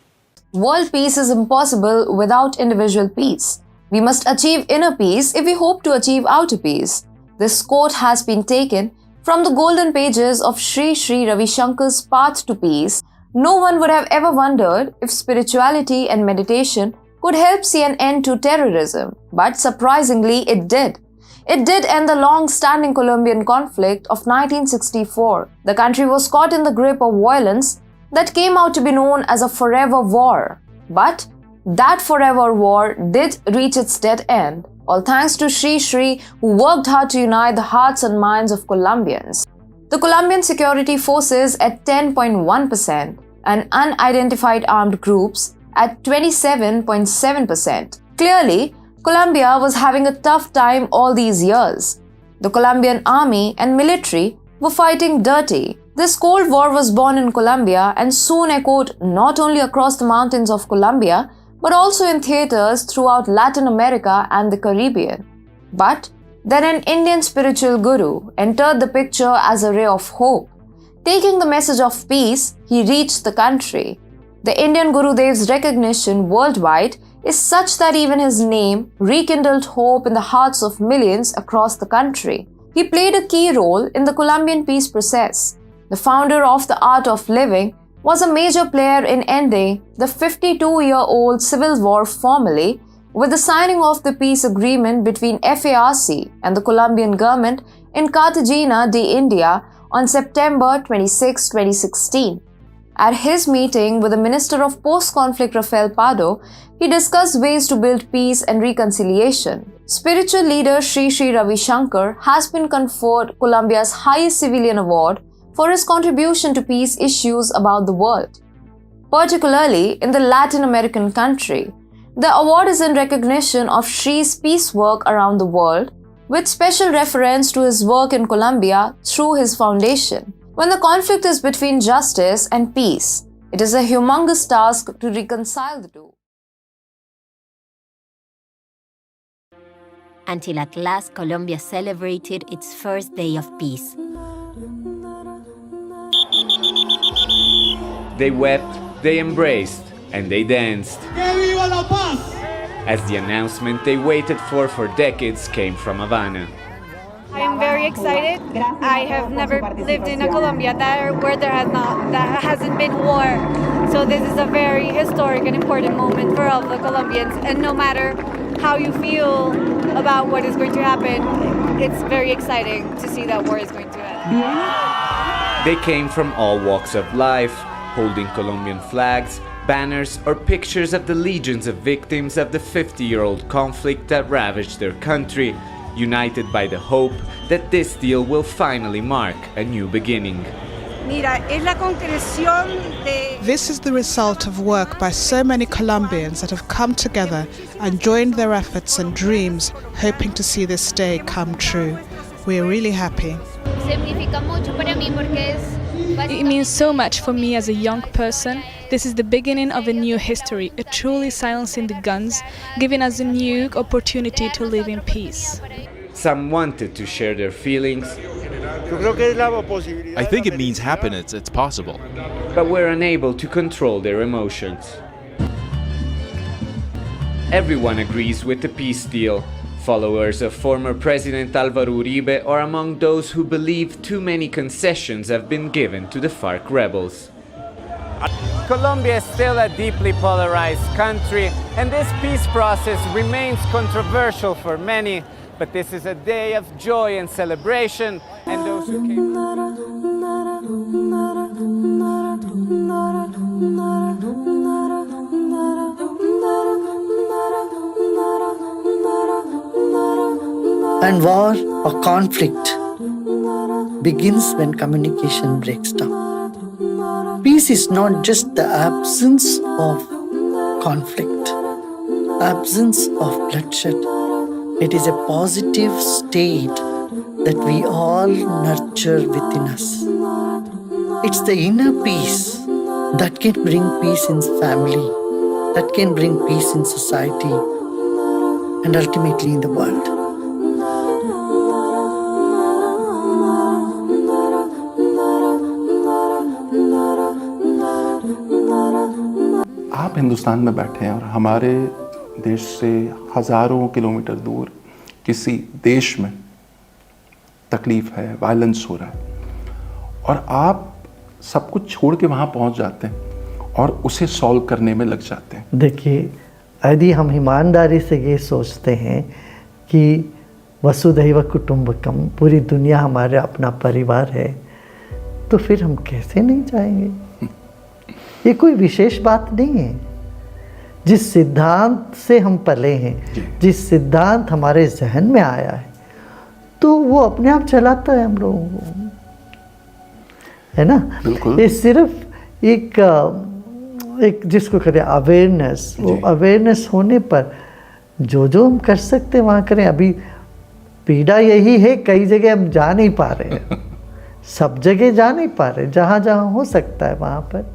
World peace is impossible without individual peace. We must achieve inner peace if we hope to achieve outer peace. This quote has been taken from the golden pages of Sri Sri Ravi Shankar's Path to Peace. No one would have ever wondered if spirituality and meditation could help see an end to terrorism, but surprisingly it did. It did end the long-standing Colombian conflict of 1964. The country was caught in the grip of violence that came out to be known as a forever war. But that forever war did reach its dead end, all thanks to Sri Sri, who worked hard to unite the hearts and minds of Colombians. The Colombian security forces at 10.1% and unidentified armed groups at 27.7%. Clearly, Colombia was having a tough time all these years. The Colombian army and military were fighting dirty. This Cold War was born in Colombia and soon echoed not only across the mountains of Colombia, but also in theaters throughout Latin America and the Caribbean. But then an Indian spiritual guru entered the picture as a ray of hope. Taking the message of peace, he reached the country. The Indian Gurudev's recognition worldwide is such that even his name rekindled hope in the hearts of millions across the country. He played a key role in the Colombian peace process. The founder of the Art of Living was a major player in ending the 52-year-old civil war formally with the signing of the peace agreement between FARC and the Colombian government in Cartagena de India on September 26, 2016. At his meeting with the Minister of Post-Conflict Rafael Pardo, he discussed ways to build peace and reconciliation. Spiritual leader Sri Sri Ravi Shankar has been conferred Colombia's highest civilian award for his contribution to peace issues about the world. Particularly in the Latin American country, the award is in recognition of Sri's peace work around the world, with special reference to his work in Colombia through his foundation. When the conflict is between justice and peace, it is a humongous task to reconcile the two. until at last Colombia celebrated its first day of peace. They wept, they embraced, and they danced. As the announcement they waited for decades came from Havana. I am very excited. I have never lived in a Colombia where there hasn't been war. So this is a very historic and important moment for all the Colombians. And no matter how you feel about what is going to happen, it's very exciting to see that war is going to end. They came from all walks of life, holding Colombian flags, banners, or pictures of the legions of victims of the 50-year-old conflict that ravaged their country, united by the hope that this deal will finally mark a new beginning. This is the result of work by so many Colombians that have come together and joined their efforts and dreams, hoping to see this day come true. We are really happy. It means so much for me as a young person. This is the beginning of a new history, a truly silencing the guns, giving us a new opportunity to live in peace. Some wanted to share their feelings. I think it means happiness, it's possible. But were unable to control their emotions. Everyone agrees with the peace deal. Followers of former President Álvaro Uribe are among those who believe too many concessions have been given to the FARC rebels. Colombia is still a deeply polarized country, and this peace process remains controversial for many. But this is a day of joy and celebration, and those who came... And war or conflict begins when communication breaks down. Peace is not just the absence of conflict, absence of bloodshed. It is a positive state that we all nurture within us. It's the inner peace that can bring peace in family, that can bring peace in society, and ultimately in the world. आप हिंदुस्तान में बैठे हैं और हमारे देश से हज़ारों किलोमीटर दूर किसी देश में तकलीफ़ है, वायलेंस हो रहा है और आप सब कुछ छोड़ के वहाँ पहुँच जाते हैं और उसे सॉल्व करने में लग जाते हैं। देखिए, यदि हम ईमानदारी से ये सोचते हैं कि वसुधैव कुटुंबकम, पूरी दुनिया हमारे अपना परिवार है, तो फिर हम कैसे नहीं जाएंगे? ये कोई विशेष बात नहीं है। जिस सिद्धांत से हम पले हैं, जिस सिद्धांत हमारे जहन में आया है, तो वो अपने आप चलाता है हम लोगों को, है ना? बिल्कुल। ये सिर्फ एक जिसको कहते हैं अवेयरनेस, वो अवेयरनेस होने पर जो हम कर सकते हैं वहाँ करें। अभी पीड़ा यही है, कई जगह हम जा नहीं पा रहे हैं, सब जगह जा नहीं पा रहे, जहाँ जहाँ हो सकता है वहाँ पर।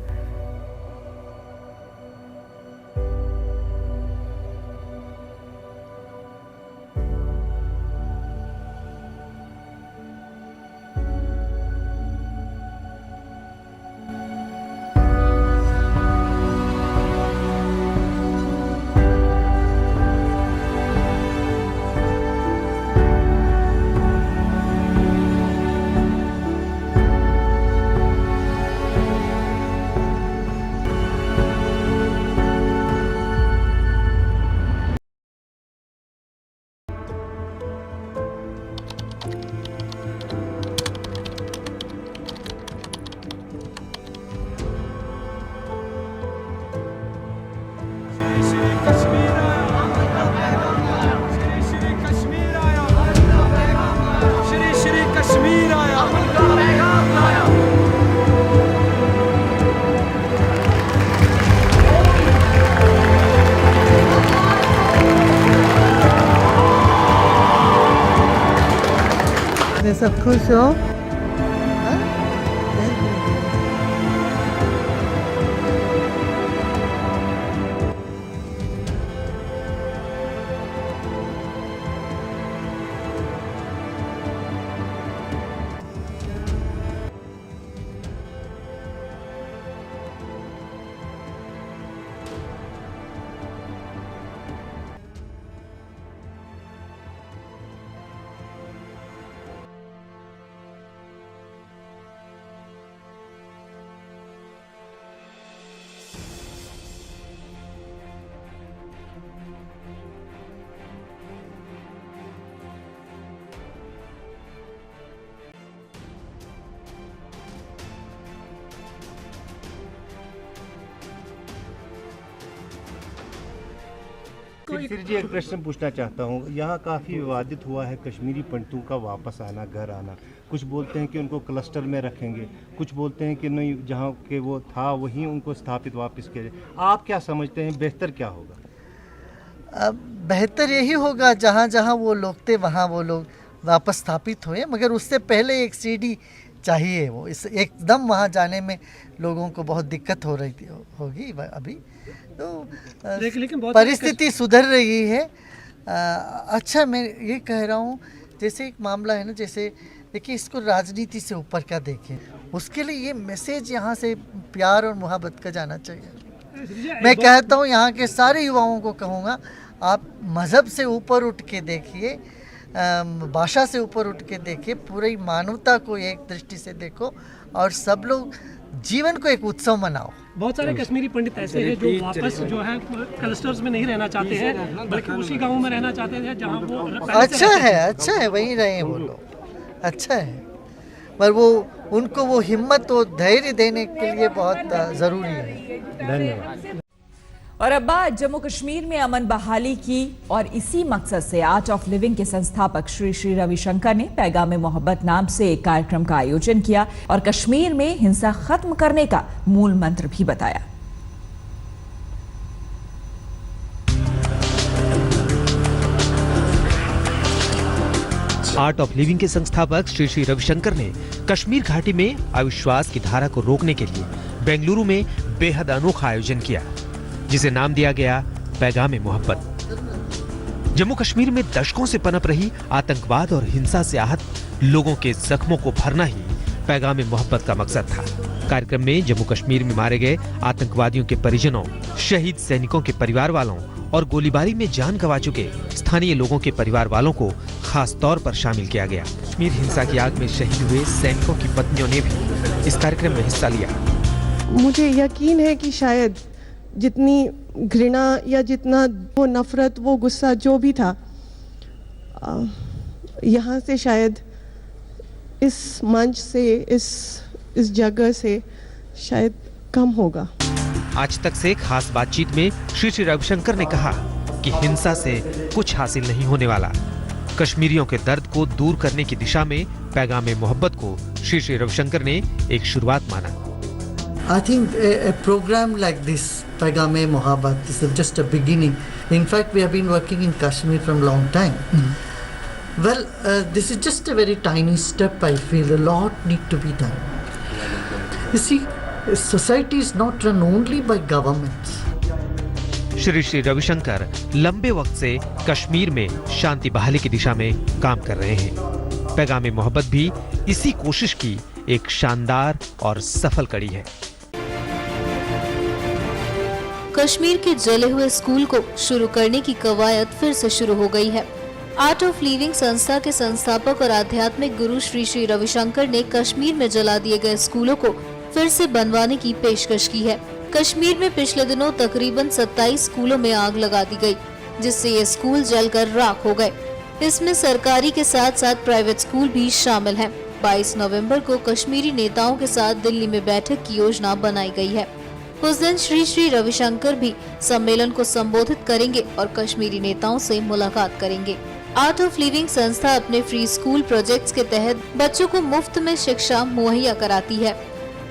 सब खुश हो? फिर जी एक प्रश्न पूछना चाहता हूँ। यहाँ काफ़ी विवादित हुआ है कश्मीरी पंडितों का वापस आना, घर आना। कुछ बोलते हैं कि उनको क्लस्टर में रखेंगे, कुछ बोलते हैं कि नहीं, जहाँ के वो था वहीं उनको स्थापित वापस किया जाए। आप क्या समझते हैं, बेहतर क्या होगा? अब बेहतर यही होगा जहाँ जहाँ वो लोग थे वहाँ वो लोग वापस स्थापित हुए, मगर उससे पहले एक सीढ़ी चाहिए। वो इस एकदम वहाँ जाने में लोगों को बहुत दिक्कत हो रही थी होगी अभी तो लेकिन परिस्थिति सुधर रही है। अच्छा, मैं ये कह रहा हूँ जैसे एक मामला है ना, जैसे देखिए इसको राजनीति से ऊपर क्या देखें, उसके लिए ये मैसेज यहाँ से प्यार और मोहब्बत का जाना चाहिए। मैं कहता हूँ यहाँ के सारे युवाओं को कहूँगा, आप मज़हब से ऊपर उठ के देखिए, भाषा से ऊपर उठ के देखिए, पूरी मानवता को एक दृष्टि से देखो और सब लोग जीवन को एक उत्सव मनाओ। बहुत सारे कश्मीरी पंडित ऐसे हैं जो वापस जो है क्लस्टर्स में नहीं रहना चाहते हैं, बल्कि उसी गांव में रहना चाहते हैं जहां वो अच्छा है वहीं रहे वो लोग, अच्छा है, पर वो उनको वो हिम्मत और धैर्य देने के लिए बहुत ज़रूरी है। धन्यवाद। और अब बात जम्मू कश्मीर में अमन बहाली की, और इसी मकसद से आर्ट ऑफ लिविंग के संस्थापक श्री श्री रविशंकर ने पैगाम मोहब्बत नाम से एक कार्यक्रम का आयोजन किया और कश्मीर में हिंसा खत्म करने का मूल मंत्र भी बताया। आर्ट ऑफ लिविंग के संस्थापक श्री श्री रविशंकर ने कश्मीर घाटी में अविश्वास की धारा को रोकने के लिए बेंगलुरु में बेहद अनोखा आयोजन किया, जिसे नाम दिया गया पैगाम मोहब्बत। जम्मू कश्मीर में दशकों से पनप रही आतंकवाद और हिंसा से आहत लोगों के जख्मों को भरना ही पैगाम मोहब्बत का मकसद था। कार्यक्रम में जम्मू कश्मीर में मारे गए आतंकवादियों के परिजनों, शहीद सैनिकों के परिवार वालों और गोलीबारी में जान गंवा चुके स्थानीय लोगों के परिवार वालों को खास तौर पर शामिल किया गया। कश्मीर हिंसा की आग में शहीद हुए सैनिकों की पत्नियों ने भी इस कार्यक्रम में हिस्सा लिया। मुझे यकीन है कि शायद जितनी घृणा या जितना वो नफरत, वो गुस्सा जो भी था, यहाँ से शायद इस मंच से, इस जगह से शायद कम होगा। आज तक से खास बातचीत में श्री श्री रविशंकर ने कहा कि हिंसा से कुछ हासिल नहीं होने वाला। कश्मीरियों के दर्द को दूर करने की दिशा में पैगाम मोहब्बत को श्री श्री रविशंकर ने एक शुरुआत माना। I think a program like this, Paigam Mohabbat, is just a beginning. In fact, we have been working in Kashmir from a long time. Well, this is just a very tiny step. I feel a lot need to be done. You see, society is not run only by governments. Shri Sri Ravishankar लंबे वक्त से कश्मीर में शांति बहाली की दिशा में काम कर रहे हैं। पैगाम मोहब्बत भी इसी कोशिश की एक शानदार और सफल कड़ी है। कश्मीर के जले हुए स्कूल को शुरू करने की कवायद फिर से शुरू हो गई है। आर्ट ऑफ लिविंग संस्था के संस्थापक और आध्यात्मिक गुरु श्री श्री रविशंकर ने कश्मीर में जला दिए गए स्कूलों को फिर से बनवाने की पेशकश की है। कश्मीर में पिछले दिनों तकरीबन 27 स्कूलों में आग लगा दी गई, जिससे ये स्कूल जलकर राख हो गए। इसमें सरकारी के साथ साथ प्राइवेट स्कूल भी शामिल हैं। 22 नवंबर को कश्मीरी नेताओं के साथ दिल्ली में बैठक की योजना बनाई गई है। उस दिन श्री श्री रविशंकर भी सम्मेलन को संबोधित करेंगे और कश्मीरी नेताओं से मुलाकात करेंगे। आर्ट ऑफ लिविंग संस्था अपने फ्री स्कूल प्रोजेक्ट्स के तहत बच्चों को मुफ्त में शिक्षा मुहैया कराती है।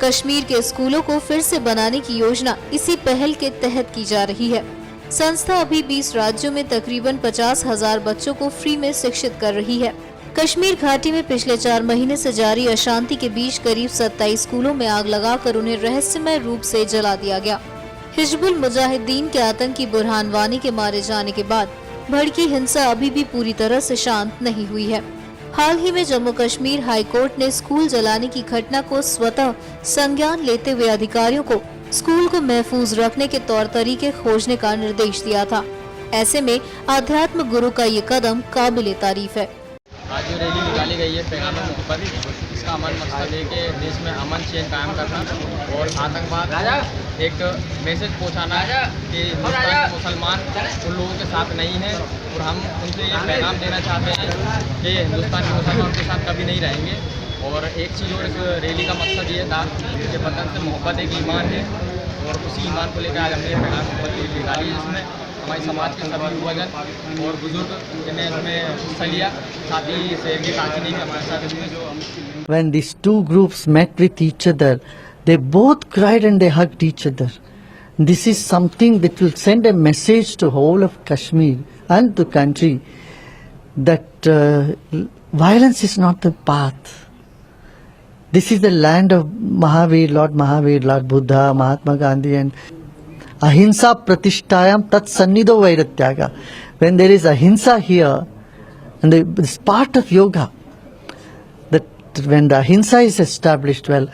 कश्मीर के स्कूलों को फिर से बनाने की योजना इसी पहल के तहत की जा रही है। संस्था अभी 20 राज्यों में तकरीबन 50,000 बच्चों को फ्री में शिक्षित कर रही है। कश्मीर घाटी में पिछले 4 महीने से जारी अशांति के बीच करीब 27 स्कूलों में आग लगाकर उन्हें रहस्यमय रूप से जला दिया गया। हिजबुल मुजाहिदीन के आतंकी बुरहान वानी के मारे जाने के बाद भड़की हिंसा अभी भी पूरी तरह से शांत नहीं हुई है। हाल ही में जम्मू कश्मीर हाई कोर्ट ने स्कूल जलाने की घटना को स्वतः संज्ञान लेते हुए अधिकारियों को स्कूल को महफूज रखने के तौर तरीके खोजने का निर्देश दिया था। ऐसे में आध्यात्म गुरु का ये कदम काबिल तारीफ है। आज जो रैली निकाली गई है पैगाम मोहब्बत, इसका अमन मकसद है कि देश में अमन चैन कायम करना और आतंकवाद एक मैसेज पहुंचाना कि हिंदुस्तान के मुसलमान उन लोगों के साथ नहीं हैं और हम उनसे ये पैगाम देना चाहते हैं कि हिंदुस्तान के मुसलमान उनके साथ कभी नहीं रहेंगे। और एक चीज़ और इस रैली का मकसद ये था कि वतन से मोहब्बत एक ईमान है और उसी ईमान को लेकर आज हमने पैगाम मोहब्बत निकाली, जिसमें हमारे समाज के सभी युवजन और बुजुर्ग ने इसमें हिस्सा लिया। साथ ही शहर के काजी ने भी हमारे साथ इसमें When these two groups met with each other, they both cried and they hugged each other. This is something that will send a message to whole of Kashmir and the country that violence is not the path. This is the land of Mahavir, Lord Buddha, Mahatma Gandhi, and ahimsa pratishtayam tat sannido vairatyaga. When there is ahimsa here, and it's part of yoga, that when the ahimsa is established well,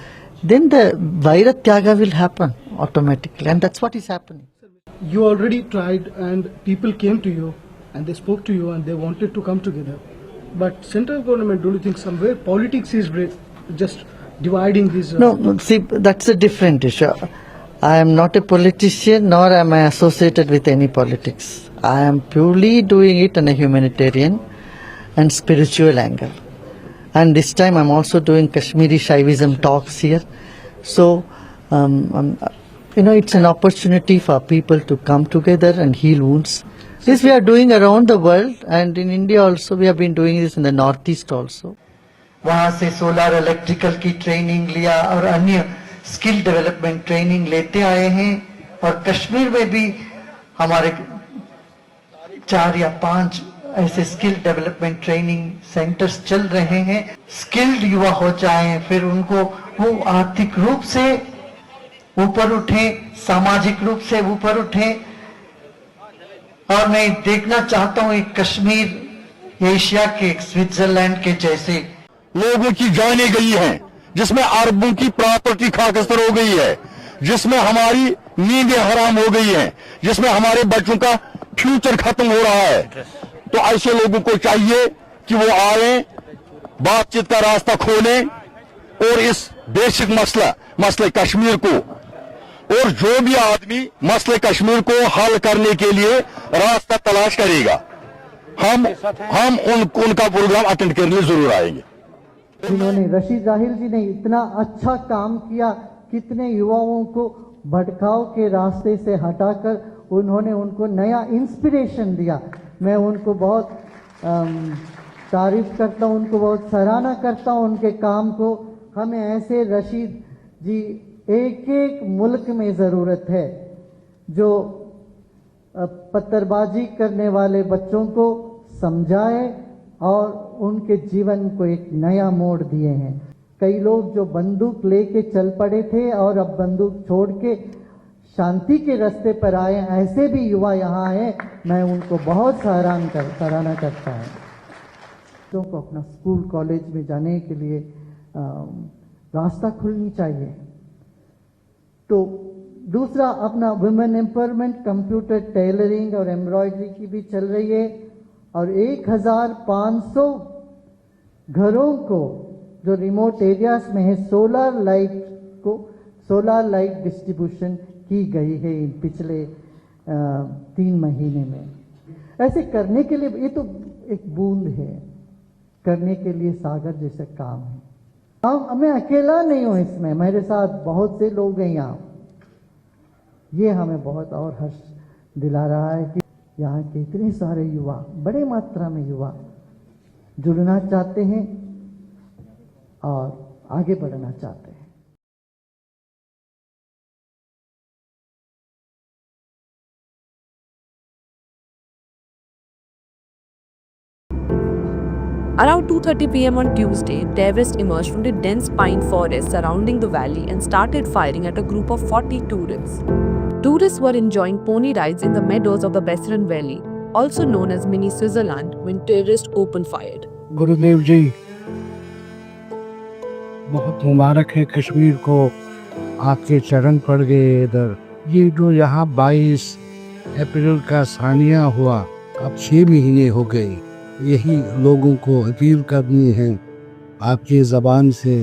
then the vairatyaga will happen automatically, and that's what is happening. You already tried, and people came to you, and they spoke to you, and they wanted to come together. But central government, do you think somewhere politics is just dividing these? No, see, that's a different issue. I am not a politician, nor am I associated with any politics. I am purely doing it on a humanitarian and spiritual angle. And this time I'm also doing Kashmiri Shaivism talks here. So, it's an opportunity for people to come together and heal wounds. This we are doing around the world, and in India also we have been doing this in the Northeast also. वहाँ से सोलर इलेक्ट्रिकल की ट्रेनिंग लिया और अन्य स्किल डेवलपमेंट ट्रेनिंग लेते आए हैं, और कश्मीर में भी हमारे 4 या 5 ऐसे स्किल डेवलपमेंट ट्रेनिंग सेंटर्स चल रहे हैं। स्किल्ड युवा हो जाएं, फिर उनको वो आर्थिक रूप से ऊपर उठे, सामाजिक रूप से ऊपर उठे। और मैं देखना चाहता हूँ एक कश्मीर एशिया के स्विट्जरलैंड के जैसे लोगों की जाने गई हैं, जिसमें अरबों की प्रॉपर्टी खाकस्तर हो गई है, जिसमें हमारी नींदें हराम हो गई हैं, जिसमें हमारे बच्चों का फ्यूचर खत्म हो रहा है। तो ऐसे लोगों को चाहिए कि वो आए, बातचीत का रास्ता खोलें और इस बेसिक मसले कश्मीर को, और जो भी आदमी मसले कश्मीर को हल करने के लिए रास्ता तलाश करेगा, हम उनका प्रोग्राम अटेंड करने लिए जरूर आएंगे। जिन्होंने रशीद जाहिर जी ने इतना अच्छा काम किया, कितने युवाओं को भटकाव के रास्ते से हटाकर उन्होंने उनको नया इंस्पिरेशन दिया। मैं उनको बहुत तारीफ करता हूँ, उनको बहुत सराहना करता हूँ उनके काम को। हमें ऐसे रशीद जी एक एक मुल्क में ज़रूरत है, जो पत्थरबाजी करने वाले बच्चों को समझाए और उनके जीवन को एक नया मोड़ दिए हैं। कई लोग जो बंदूक लेके चल पड़े थे और अब बंदूक छोड़ के शांति के रास्ते पर आए, ऐसे भी युवा यहाँ हैं। मैं उनको बहुत सराहना करता हूँ। बच्चों को अपना स्कूल कॉलेज में जाने के लिए रास्ता खुलनी चाहिए। तो दूसरा अपना वुमेन एम्पावरमेंट, कंप्यूटर टेलरिंग और एम्ब्रॉयडरी की भी चल रही है, और 1500 घरों को जो रिमोट एरियाज में है सोलर लाइट डिस्ट्रीब्यूशन की गई है इन पिछले 3 महीने में। ऐसे करने के लिए ये तो एक बूंद है, करने के लिए सागर जैसा काम है। मैं अकेला नहीं हूँ इसमें, मेरे साथ बहुत से लोग हैं यहाँ। ये हमें बहुत और हर्ष दिला रहा है कि यहाँ के इतने सारे युवा, बड़े मात्रा में युवा जुड़ना चाहते हैं और आगे बढ़ना चाहते हैं। Around 2:30 p.m. on Tuesday, terrorists emerged from the dense pine forest surrounding the valley and started firing at a group of 40 tourists. Tourists were enjoying pony rides in the meadows of the Besseren Valley, also known as Mini Switzerland, when terrorists opened fire. गुरुदेव जी, बहुत मुबारक है कश्मीर को, आपके चरण पड़ गए इधर। ये जो यहाँ 22 अप्रैल का सानिया हुआ, अब 6 महीने हो गए। यही लोगों को अपील करनी है आपकी ज़बान से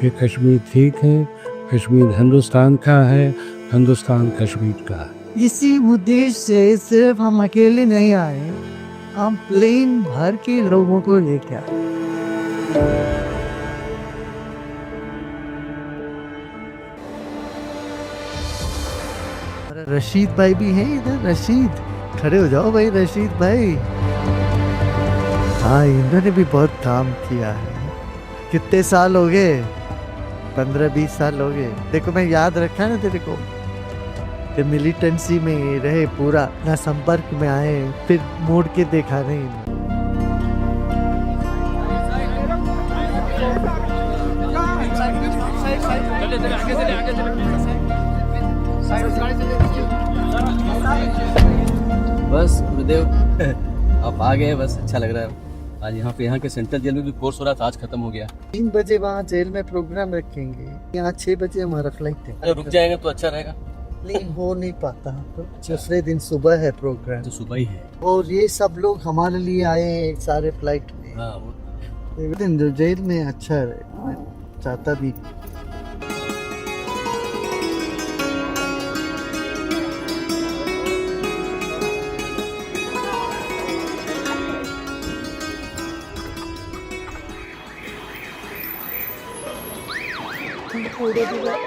कि कश्मीर ठीक है, कश्मीर हिंदुस्तान का है, हिंदुस्तान कश्मीर का है। इसी उद्देश्य से सिर्फ हम अकेले नहीं आए, हम प्लेन भर के लोगों को लेकर आए। रशीद भाई भी हैं इधर, रशीद खड़े हो जाओ भाई रशीद भाई। हाँ, इन्होंने भी बहुत काम किया है। कितने साल हो गए? 15-20 साल हो गए। देखो मैं याद रखा ना तेरे को, कि मिलिटेंसी में रहे पूरा, ना संपर्क में आए, फिर मोड़ के देखा नहीं। बस गुरुदेव आप आ गए, बस अच्छा लग रहा है। आज यहाँ के सेंट्रल जेल में भी कोर्स हो रहा था, आज खत्म हो गया। 3 बजे वहाँ जेल में प्रोग्राम रखेंगे, यहाँ 6 बजे हमारा फ्लाइट है। अगर रुक जाएंगे तो अच्छा रहेगा। नहीं हो नहीं पाता, तो दूसरे दिन सुबह है प्रोग्राम। तो सुबह ही है। और ये सब लोग हमारे लिए आए हैं सारे फ्लाइट में। हाँ, एक दिन जो जेल में अच्छा रहे, मैं चाहता भी।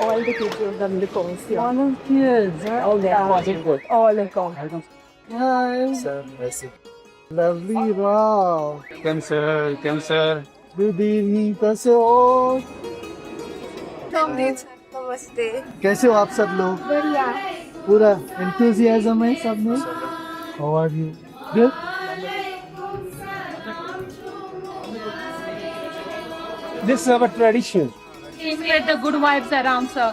All the kids who have done the course. Yeah. All the kids. All the course. All the course. Hi. Lovely, wow. Come sir. Good evening, कैसे हो? नमस्ते। कैसे हो आप सब लोग? बढ़िया। पूरा enthusiasm है सब में? How are you? Good. This is our tradition. Please get the good vibes around, sir.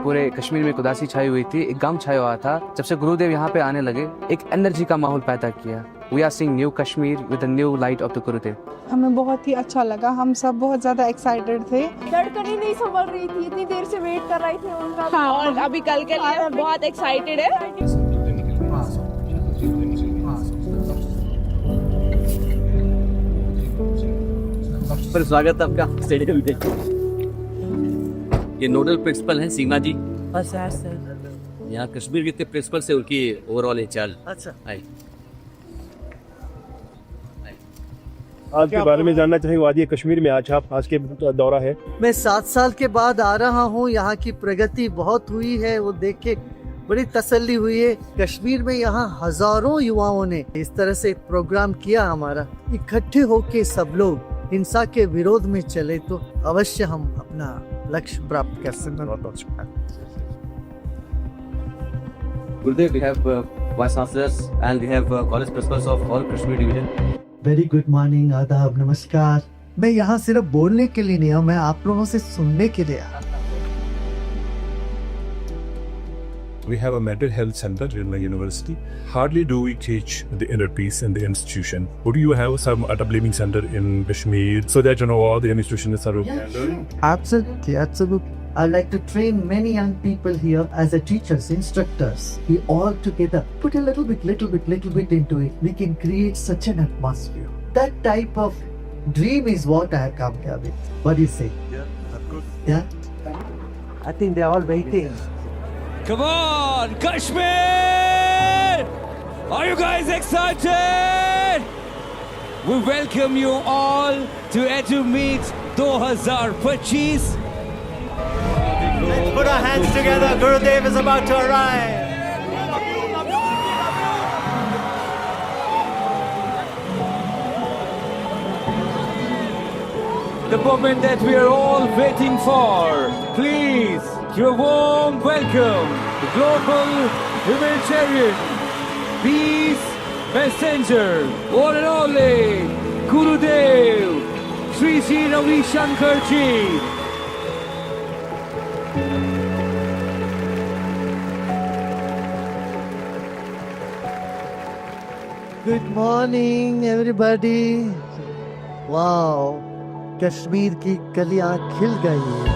पूरे कश्मीर में एक उदासी छाई हुई थी, एक गम छाया हुआ था। जब से गुरुदेव यहाँ पे आने लगे, एक एनर्जी का माहौल पैदा किया। We are seeing new Kashmir with the new light of the Gurudev. हमें बहुत ही अच्छा लगा, हम सब बहुत ज़्यादा एक्साइटेड थे। धड़कन ही नहीं संभल रही थी, इतनी देर से वेट कर रही थी उनका। हाँ, और अभी कल के लिए बहुत एक्साइटेड है। पर स्वागत आपका स्टेडियम में। ये नोडल प्रिंसिपल हैं सीमा जी। यहाँ कश्मीर के प्रिंसिपल से उनकी ओवरऑल इंचार्ज। अच्छा। आज के बारे में जानना चाहेंगे, वादी कश्मीर में आज के दौरा है। मैं 7 साल के बाद आ रहा हूँ, यहाँ की प्रगति बहुत हुई है, वो देख के बड़ी तसल्ली हुई है। कश्मीर में यहाँ हजारों युवाओं ने इस तरह से प्रोग्राम किया, हमारा इकट्ठे होके सब लोग हिंसा के विरोध में चले तो अवश्य हम अपना लक्ष्य प्राप्त कर सकते। Gurudev, we have vice chancellors and we have college principals of all Kashmir division. Very good morning, आदाब, नमस्कार। मैं यहाँ सिर्फ बोलने के लिए नहीं हूँ, मैं आप लोगों से सुनने के लिए आया। We have a mental health center in the university. Hardly do we teach the inner peace in the institution. Would you have some Art of Living Center in Kashmir so that you know all the institutions are okay? Absolutely, absolutely. I'd like to train many young people here as a teachers, instructors. We all together put a little bit into it. We can create such an atmosphere. That type of dream is what I have come here with. What do you say? Yeah, that's good. Yeah? I think they're all waiting. Come on, Kashmir! Are you guys excited? We welcome you all to Edu Meet 2025. Let's put our hands together. Gurudev is about to arrive. The moment that we are all waiting for. Please, give a warm welcome to Global Humanitarian Peace Messenger, one and only Gurudev, Sri Sri Ravi Shankar Ji. Good morning, everybody. Wow, Kashmir की कलियां खिल गई हैं।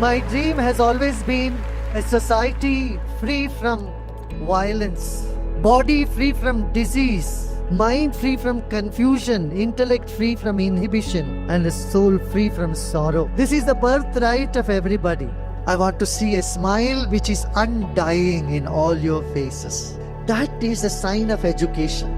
My dream has always been a society free from violence, body free from disease, mind free from confusion, intellect free from inhibition, and a soul free from sorrow. This is the birthright of everybody. I want to see a smile which is undying in all your faces. That is a sign of education.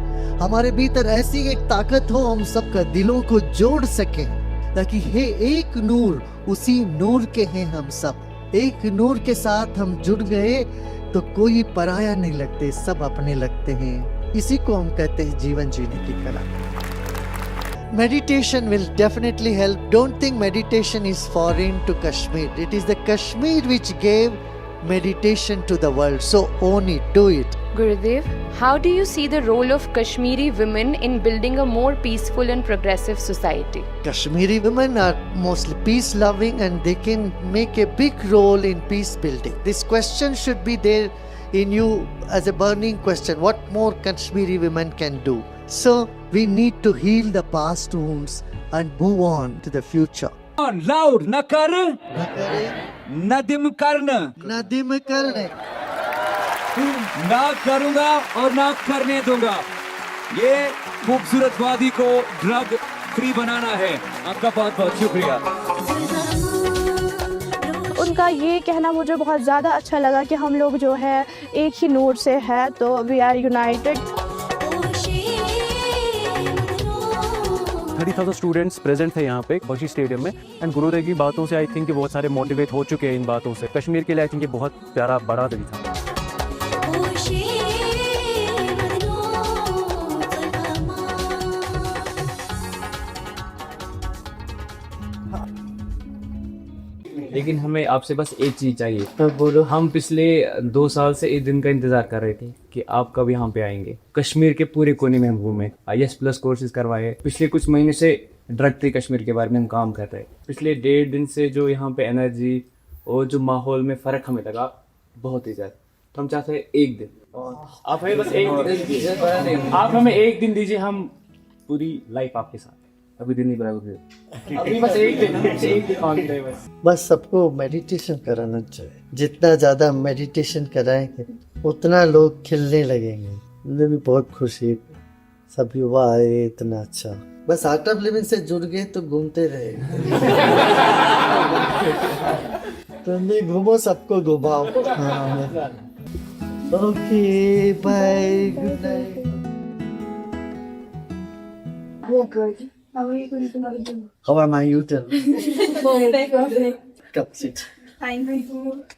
हमारे भीतर ऐसी एक ताकत हो, हम सबका दिलों को जोड़ सकें, ताकि हे एक नूर, उसी नूर के हैं हम सब। एक नूर के साथ हम जुड़ गए तो कोई पराया नहीं लगते, सब अपने लगते हैं। इसी को हम कहते हैं जीवन जीने की कला। Meditation will definitely help. Don't think meditation is foreign to Kashmir. It is the Kashmir which gave meditation to the world. So own it, do it. Gurudev, how do you see the role of Kashmiri women in building a more peaceful and progressive society? Kashmiri women are mostly peace loving and they can make a big role in peace building. This question should be there in you as a burning question. What more Kashmiri women can do? So we need to heal the past wounds and move on to the future. On loud, nakar, nadim karna, nadim karne, ना करूंगा और ना करने दूंगा। ये खूबसूरत वादी को ड्रग फ्री बनाना है। आपका बहुत बहुत शुक्रिया। उनका ये कहना मुझे बहुत ज़्यादा अच्छा लगा कि हम लोग जो है एक ही नूर से है, तो we are united. 30,000 students present थे यहाँ पे बशी स्टेडियम में, एंड गुरुदेव की बातों से आई थिंक कि बहुत सारे मोटिवेट हो चुके हैं इन बातों से। कश्मीर के लिए आई थिंक ये बहुत प्यारा बड़ा दिन था। लेकिन हमें आपसे बस एक चीज़ चाहिए। तो बोलो। हम पिछले 2 साल से इस दिन का इंतज़ार कर रहे थे कि आप कब यहाँ पे आएंगे। कश्मीर के पूरे कोने में हम घूमे, IS+ कोर्सेज करवाए। पिछले कुछ महीने से ड्रग फ्री कश्मीर के बारे में हम काम कर रहे हैं। पिछले 1.5 दिन से जो यहाँ पे एनर्जी और जो माहौल में फ़र्क हमें लगा बहुत ही ज़्यादा। तो हम चाहते हैं एक दिन, आप हमें बस एक दिन दीजिए, आप हमें एक दिन दीजिए, हम पूरी लाइफ आपके साथ। अभी दिन नहीं बराबर, अभी बस एक दिन बस सबको मेडिटेशन कराना चाहिए। जितना ज़्यादा मेडिटेशन कराएंगे उतना लोग खिलने लगेंगे। मुझे भी बहुत खुशी, सब युवा आए, इतना अच्छा। बस आर्ट ऑफ लिविंग से जुड़ गए तो घूमते रहे। तुम भी घूमो, सबको घुमाओ। Okay bye, good night. How am I, you tell? Come sit.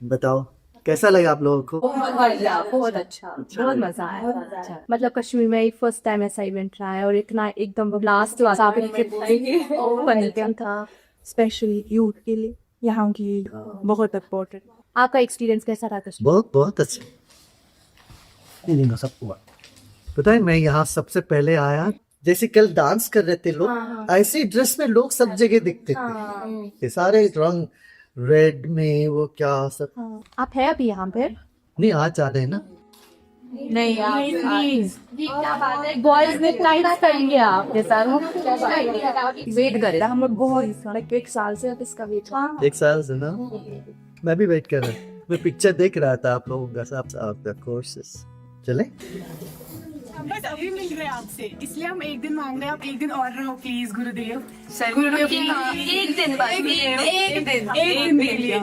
बताओ कैसा लगा आप लोगों को? बहुत अच्छा, बहुत मजा आया। मतलब कश्मीर में फर्स्ट टाइम ऐसा इवेंट रहा है और इतना एकदम लास्ट था, स्पेशली यूथ के लिए यहाँ की बहुत इम्पोर्टेंट। आपका एक्सपीरियंस कैसा रहा कश्मीर? बहुत अच्छा। सबको पता है, मैं यहाँ सबसे पहले आया, जैसे कल डांस कर रहे थे लोग, ऐसे ड्रेस में लोग सब जगह दिखते थे। ये सारे रंग रेड में वो क्या सब। आप है अभी यहाँ पे? नहीं, आज जा रहे हैं ना। नहीं बॉयज ने टाइट कर लिया आपके साथ। वेट कर रहा हम लोग बहुत, 1 साल से इसका वेट। 1 साल से ना, मैं भी वेट कर रहा हूँ। मैं पिक्चर देख रहा था आप लोगों का, सब आपका कोर्सेस। चले बस अभी मिल रहे हैं आपसे, इसलिए हम एक दिन मांग रहे हैं। आप एक दिन और रहो प्लीज गुरुदेव। गुरुदेव एक दिन बस, एक दिन दे लिया।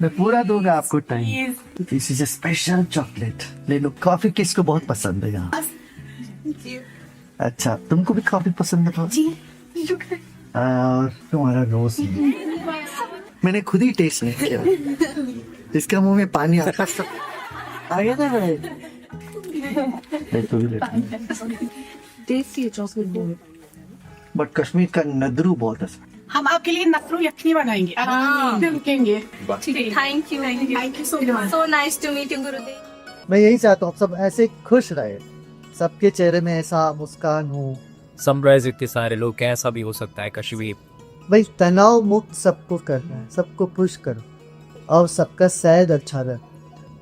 मैं पूरा दूंगा आपको time. This is a special chocolate, ले लो। कॉफी किसको बहुत पसंद है यहाँ? अच्छा, तुमको भी कॉफी पसंद है? जी। और तुम्हारा रोज मैंने खुद ही टेस्ट नहीं किया, इसका मुंह में पानी आता आ गया था। बट कश्मीर का नदरू बहुत अच्छा। हम आपके लिए नखरू यखनी बनाएंगे, रुकेंगे। Thank you so nice to meet you Gurudev. मैं यही चाहता हूँ सब ऐसे खुश रहे, सबके चेहरे में ऐसा मुस्कान हो। सनराइज इतने सारे लोग, कैसा भी हो सकता है कश्मीर। भाई तनाव मुक्त सबको करना है, सबको पुश करो और सबका शायद अच्छा रहे।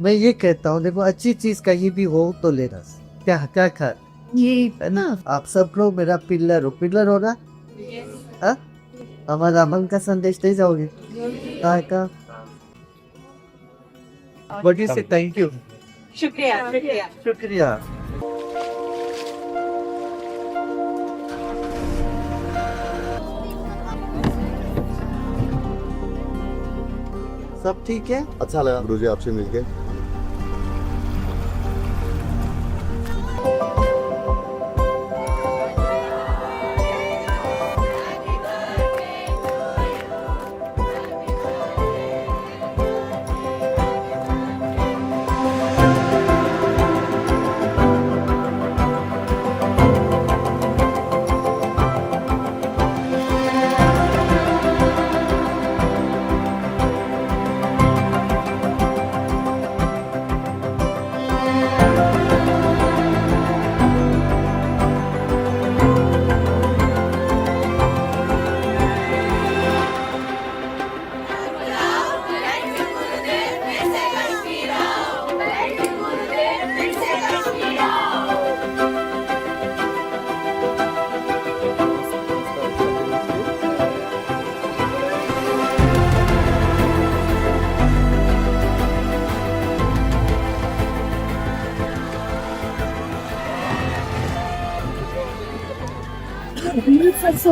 मैं ये कहता हूँ, देखो अच्छी चीज कहीं भी हो तो लेना। क्या क्या खा ये है ना, आप सब लोग मेरा पिलर हो। पिलर हो ना, हमारा अमन का संदेश दे जाओगे का। बड़ी से थैंक यू, शुक्रिया। शुक्रिया। सब ठीक है। अच्छा लगा गुरुजी आपसे मिलके।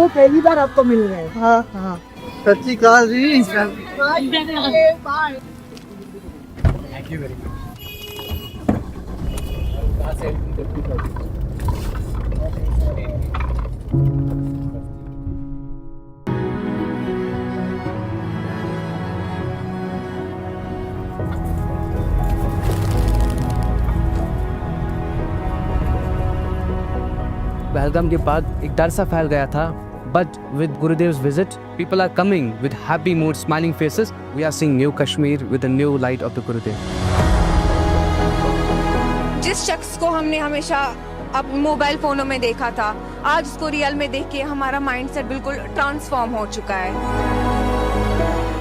पहली बार आपको मिल रहे हैं। हाँ हाँ, सच्ची काल जी। Thank you very much. Pahalgam के बाद एक डर सा फैल गया था, but with Gurudev's visit, people are coming with happy moods, smiling faces. We are seeing new Kashmir with the new light of the Gurudev. जिस शख्स को हमने हमेशा अब मोबाइल फोनों में देखा था, आज उसको रियल में देख के हमारा माइंडसेट बिल्कुल ट्रांसफॉर्म हो चुका है।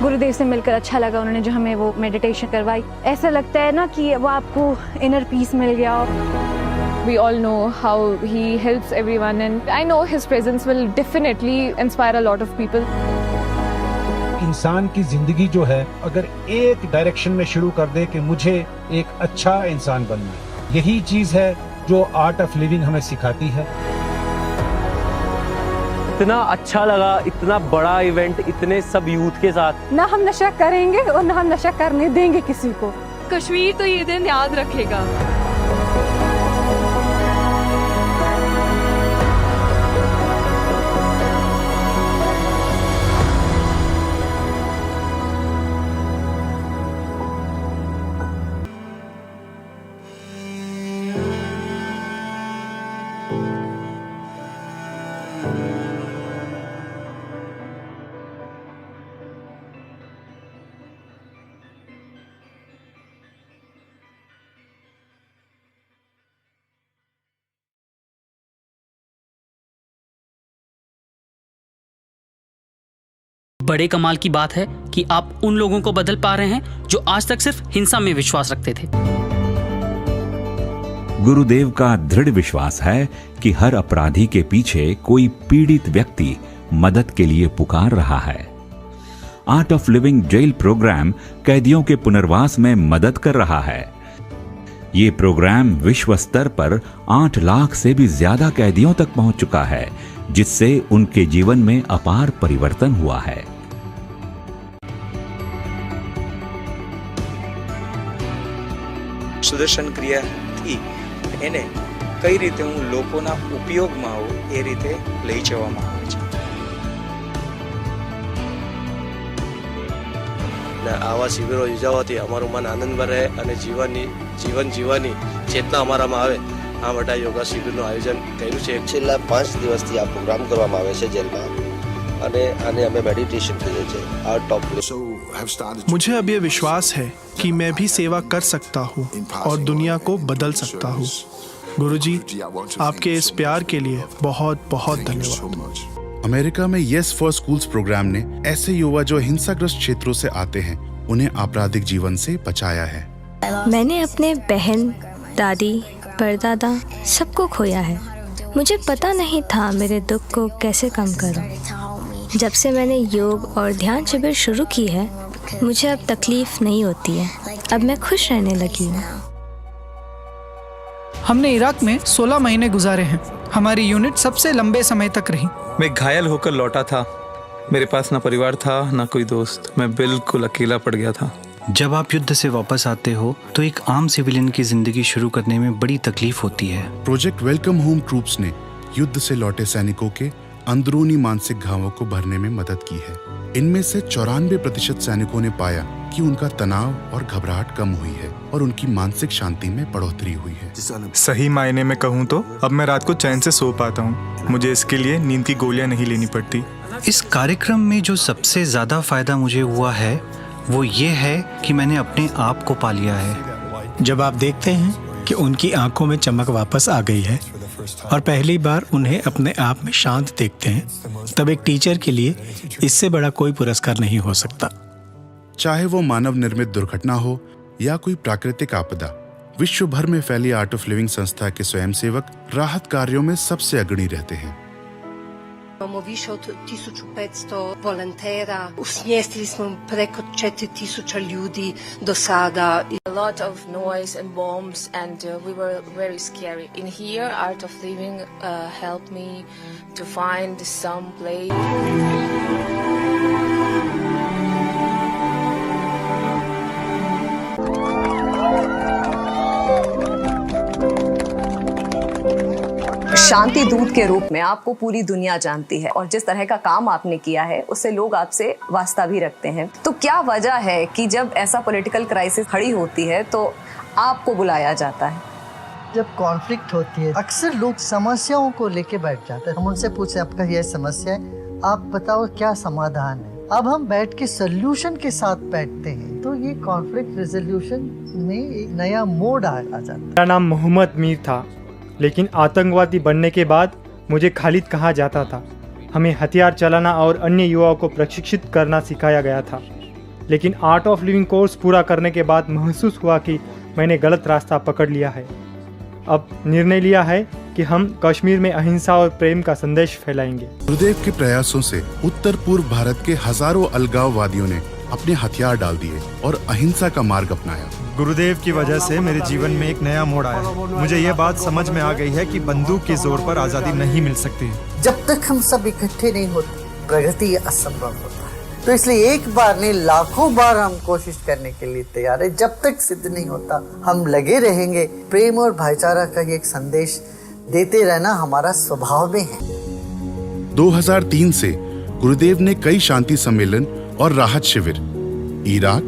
गुरुदेव से मिलकर अच्छा लगा, उन्होंने जो हमें वो मेडिटेशन करवाई, ऐसा लगता है ना कि वो आपको इनर पीस मिल गया। We all know how he helps everyone, and I know his presence will definitely inspire a lot of people. इंसान की जिंदगी जो है अगर एक डायरेक्शन में शुरू कर दे कि मुझे एक अच्छा इंसान बनना है, यही चीज है जो आर्ट ऑफ लिविंग हमें सिखाती है। इतना अच्छा लगा, इतना बड़ा इवेंट, इतने सब यूथ के साथ। ना हम नशा करेंगे और ना हम नशा करने देंगे किसी को। कश्मीर तो ये दिन याद रखेगा। बड़े कमाल की बात है कि आप उन लोगों को बदल पा रहे हैं जो आज तक सिर्फ हिंसा में विश्वास रखते थे। गुरुदेव का दृढ़ विश्वास है कि हर अपराधी के पीछे कोई पीड़ित व्यक्ति मदद के लिए पुकार रहा है। Art of Living jail program कैदियों के पुनर्वास में मदद कर रहा है। ये प्रोग्राम विश्व स्तर पर 8 लाख से भी ज्यादा कैदियों तक पहुंच चुका है, जिससे उनके जीवन में अपार परिवर्तन हुआ है। સુદર્શન ક્રિયાથી એને કઈ રીતે હું લોકોના ઉપયોગમાં આવું એ રીતે લઈ જવામાં આવે છે। આવા શિબિરો યોજાવાથી અમારું મન આનંદમાં રહે અને જીવન જીવવાની ચેતના અમારામાં આવે, આ માટે યોગા શિબિરનું આયોજન કર્યું છે। છેલ્લા 5 દિવસથી આ પ્રોગ્રામ કરવામાં આવે છે જેલમાં, અને આને અમે મેડિટેશન કહીએ છીએ, આર્ટ ऑफ लिविंग। मुझे अब ये विश्वास है कि मैं भी सेवा कर सकता हूँ और दुनिया को बदल सकता हूँ। गुरुजी, आपके इस प्यार के लिए बहुत बहुत धन्यवाद। अमेरिका में येस फॉर स्कूल्स प्रोग्राम ने ऐसे युवा जो हिंसाग्रस्त क्षेत्रों से आते हैं उन्हें आपराधिक जीवन से बचाया है। मैंने अपने बहन, दादी, परदादा सबको खोया है। मुझे पता नहीं था मेरे दुख को कैसे कम करूं। जब से मैंने योग और ध्यान शिविर शुरू की है, मुझे अब तकलीफ नहीं होती है। अब मैं खुश रहने लगी हूँ। हमने इराक में 16 महीने गुजारे हैं। हमारी यूनिट सबसे लंबे समय तक रही। मैं घायल होकर लौटा था। मेरे पास ना परिवार था ना कोई दोस्त। मैं बिल्कुल अकेला पड़ गया था। जब आप युद्ध से वापस आते हो तो एक आम सिविलियन की जिंदगी शुरू करने में बड़ी तकलीफ होती है। प्रोजेक्ट वेलकम होम ट्रूप्स ने युद्ध से लौटे सैनिकों के अंदरूनी मानसिक घावों को भरने में मदद की है। इनमें से 94% सैनिकों ने पाया कि उनका तनाव और घबराहट कम हुई है और उनकी मानसिक शांति में बढ़ोतरी हुई है। सही मायने में कहूँ तो अब मैं रात को चैन से सो पाता हूँ। मुझे इसके लिए नींद की गोलियां नहीं लेनी पड़ती। इस कार्यक्रम में जो सबसे ज्यादा फायदा मुझे हुआ है वो ये है कि मैंने अपने आप को पा लिया है। जब आप देखते हैं कि उनकी आंखों में चमक वापस आ गई है और पहली बार उन्हें अपने आप में शांत देखते हैं, तब एक टीचर के लिए इससे बड़ा कोई पुरस्कार नहीं हो सकता। चाहे वो मानव निर्मित दुर्घटना हो या कोई प्राकृतिक आपदा, विश्व भर में फैली आर्ट ऑफ लिविंग संस्था के स्वयंसेवक राहत कार्यों में सबसे अग्रणी रहते हैं। Imamo više od 1500 volontera, usmjestili smo preko 4000 ljudi do sada. A lot of noise and bombs and we were very scary. In here, Art of Living helped me to find some place. शांति दूत के रूप में आपको पूरी दुनिया जानती है और जिस तरह का काम आपने किया है उससे लोग आपसे वास्ता भी रखते हैं। तो क्या वजह है कि जब ऐसा पॉलिटिकल क्राइसिस खड़ी होती है तो आपको बुलाया जाता है? जब कॉन्फ्लिक्ट होती है अक्सर लोग समस्याओं को लेके बैठ जाते हैं। हम उनसे पूछे आपका यह समस्या है, आप बताओ क्या समाधान है। अब हम बैठ के सोल्यूशन के साथ बैठते हैं तो ये कॉन्फ्लिक्ट रेजोल्यूशन में एक नया मोड आ जाता है। मेरा नाम मोहम्मद मीर था, लेकिन आतंकवादी बनने के बाद मुझे खालिद कहा जाता था। हमें हथियार चलाना और अन्य युवाओं को प्रशिक्षित करना सिखाया गया था। लेकिन आर्ट ऑफ लिविंग कोर्स पूरा करने के बाद महसूस हुआ कि मैंने गलत रास्ता पकड़ लिया है। अब निर्णय लिया है कि हम कश्मीर में अहिंसा और प्रेम का संदेश फैलाएंगे। गुरुदेव के प्रयासों से उत्तर पूर्व भारत के हजारों अलगाववादियों ने अपने हथियार डाल दिए और अहिंसा का मार्ग अपनाया। गुरुदेव की वजह से मेरे जीवन में एक नया मोड़ आया। मुझे ये बात समझ में आ गई है कि बंदूक के जोर पर आजादी नहीं मिल सकती। जब तक हम सब इकट्ठे नहीं होते प्रगति असंभव होता है। तो इसलिए एक बार नहीं लाखों बार हम कोशिश करने के लिए तैयार है। जब तक सिद्ध नहीं होता हम लगे रहेंगे। प्रेम और भाईचारा का एक संदेश देते रहना हमारा स्वभाव में है। 2003 से गुरुदेव ने कई शांति सम्मेलन और राहत शिविर इराक,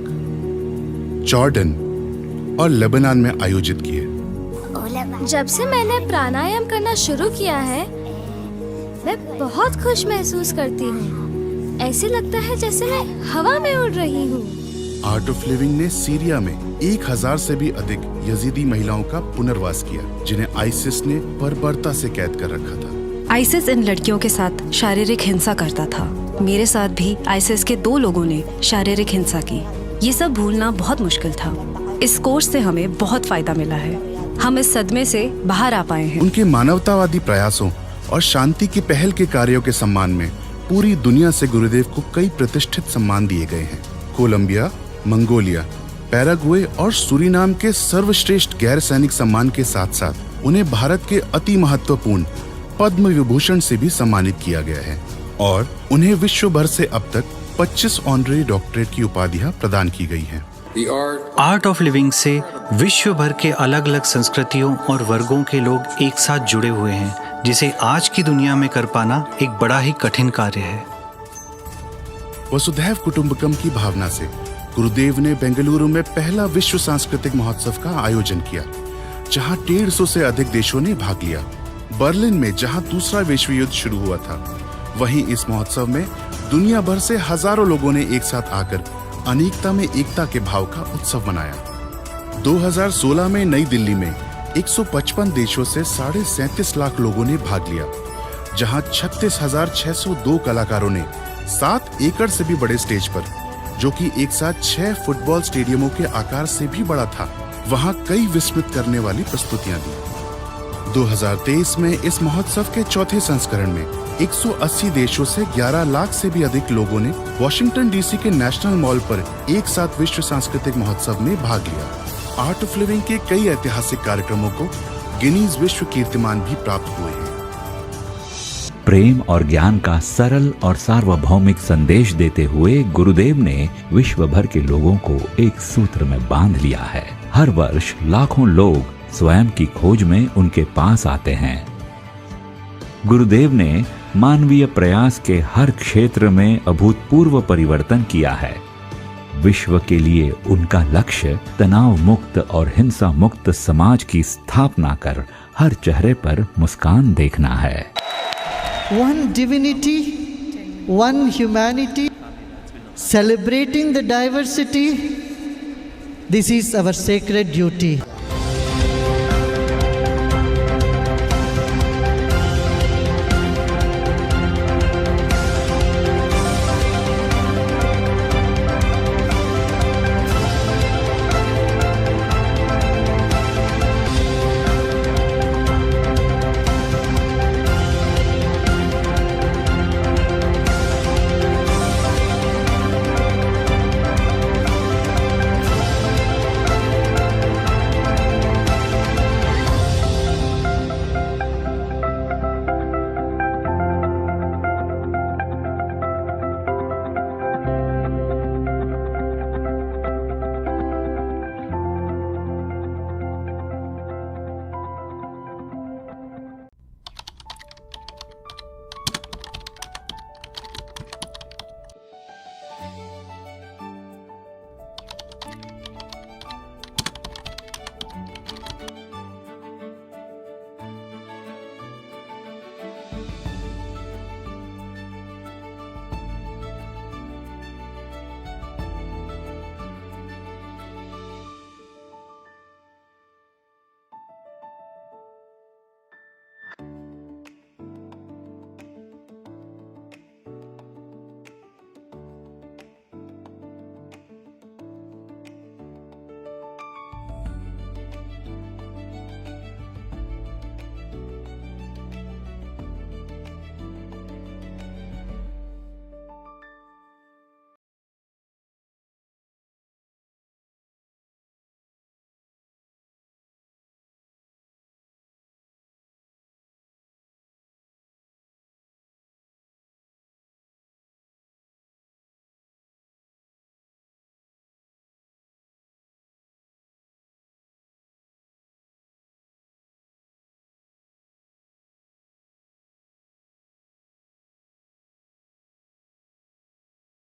जॉर्डन और लेबनान में आयोजित किए। जब से मैंने प्राणायाम करना शुरू किया है मैं बहुत खुश महसूस करती हूँ। ऐसे लगता है जैसे मैं हवा में उड़ रही हूँ। आर्ट ऑफ लिविंग ने सीरिया में 1000 से भी अधिक यजीदी महिलाओं का पुनर्वास किया, जिन्हें आईसिस ने बर्बरता से कैद कर रखा था। आईसिस इन लड़कियों के साथ शारीरिक हिंसा करता था। मेरे साथ भी आईसिस के 2 लोगों ने शारीरिक हिंसा की। ये सब भूलना बहुत मुश्किल था। इस कोर्स से हमें बहुत फायदा मिला है। हम इस सदमे से बाहर आ पाए हैं। उनके मानवतावादी प्रयासों और शांति की पहल के कार्यों के सम्मान में पूरी दुनिया से गुरुदेव को कई प्रतिष्ठित सम्मान दिए गए हैं। कोलंबिया, मंगोलिया, पैराग्वे और सूरीनाम के सर्वश्रेष्ठ गैर सैनिक सम्मान के साथ साथ उन्हें भारत के अति महत्वपूर्ण पद्म विभूषण से भी सम्मानित किया गया है और उन्हें विश्व भर से अब तक 25 ऑनररी डॉक्टरेट की उपाधियां प्रदान की गई हैं। आर्ट ऑफ लिविंग से विश्व भर के अलग अलग संस्कृतियों और वर्गों के लोग एक साथ जुड़े हुए हैं, जिसे आज की दुनिया में कर पाना एक बड़ा ही कठिन कार्य है। वसुधैव कुटुंबकम की भावना से गुरुदेव ने बेंगलुरु में पहला विश्व सांस्कृतिक महोत्सव का आयोजन किया, जहां 150 से अधिक देशों ने भाग लिया। बर्लिन में जहां दूसरा विश्व युद्ध शुरू हुआ था, वहीं इस महोत्सव में दुनिया भर से हजारों लोगों ने एक साथ आकर अनेकता में एकता के भाव का उत्सव मनाया। 2016 में नई दिल्ली में 155 देशों से 37.5 लाख लोगों ने भाग लिया, जहां 36,602 कलाकारों ने 7 एकड़ से भी बड़े स्टेज पर, जो कि एक साथ 6 फुटबॉल स्टेडियमों के आकार से भी बड़ा था, वहां कई विस्मित करने वाली प्रस्तुतियां दी। 2023 में इस महोत्सव के चौथे संस्करण में 180 देशों से 11 लाख से भी अधिक लोगों ने वॉशिंगटन डीसी के नेशनल मॉल पर एक साथ विश्व सांस्कृतिक महोत्सव में भाग लिया। आर्ट ऑफ लिविंग के कई ऐतिहासिक कार्यक्रमों को गिनीज विश्व कीर्तिमान भी प्राप्त हुए हैं। प्रेम और ज्ञान का सरल और सार्वभौमिक संदेश देते हुए गुरुदेव ने विश्व भर के लोगों को एक सूत्र में बांध लिया है। हर वर्ष लाखों लोग स्वयं की खोज में उनके पास आते हैं। गुरुदेव ने मानवीय प्रयास के हर क्षेत्र में अभूतपूर्व परिवर्तन किया है। विश्व के लिए उनका लक्ष्य तनाव मुक्त और हिंसा मुक्त समाज की स्थापना कर हर चेहरे पर मुस्कान देखना है। One divinity, one humanity, celebrating the diversity. This is our sacred duty.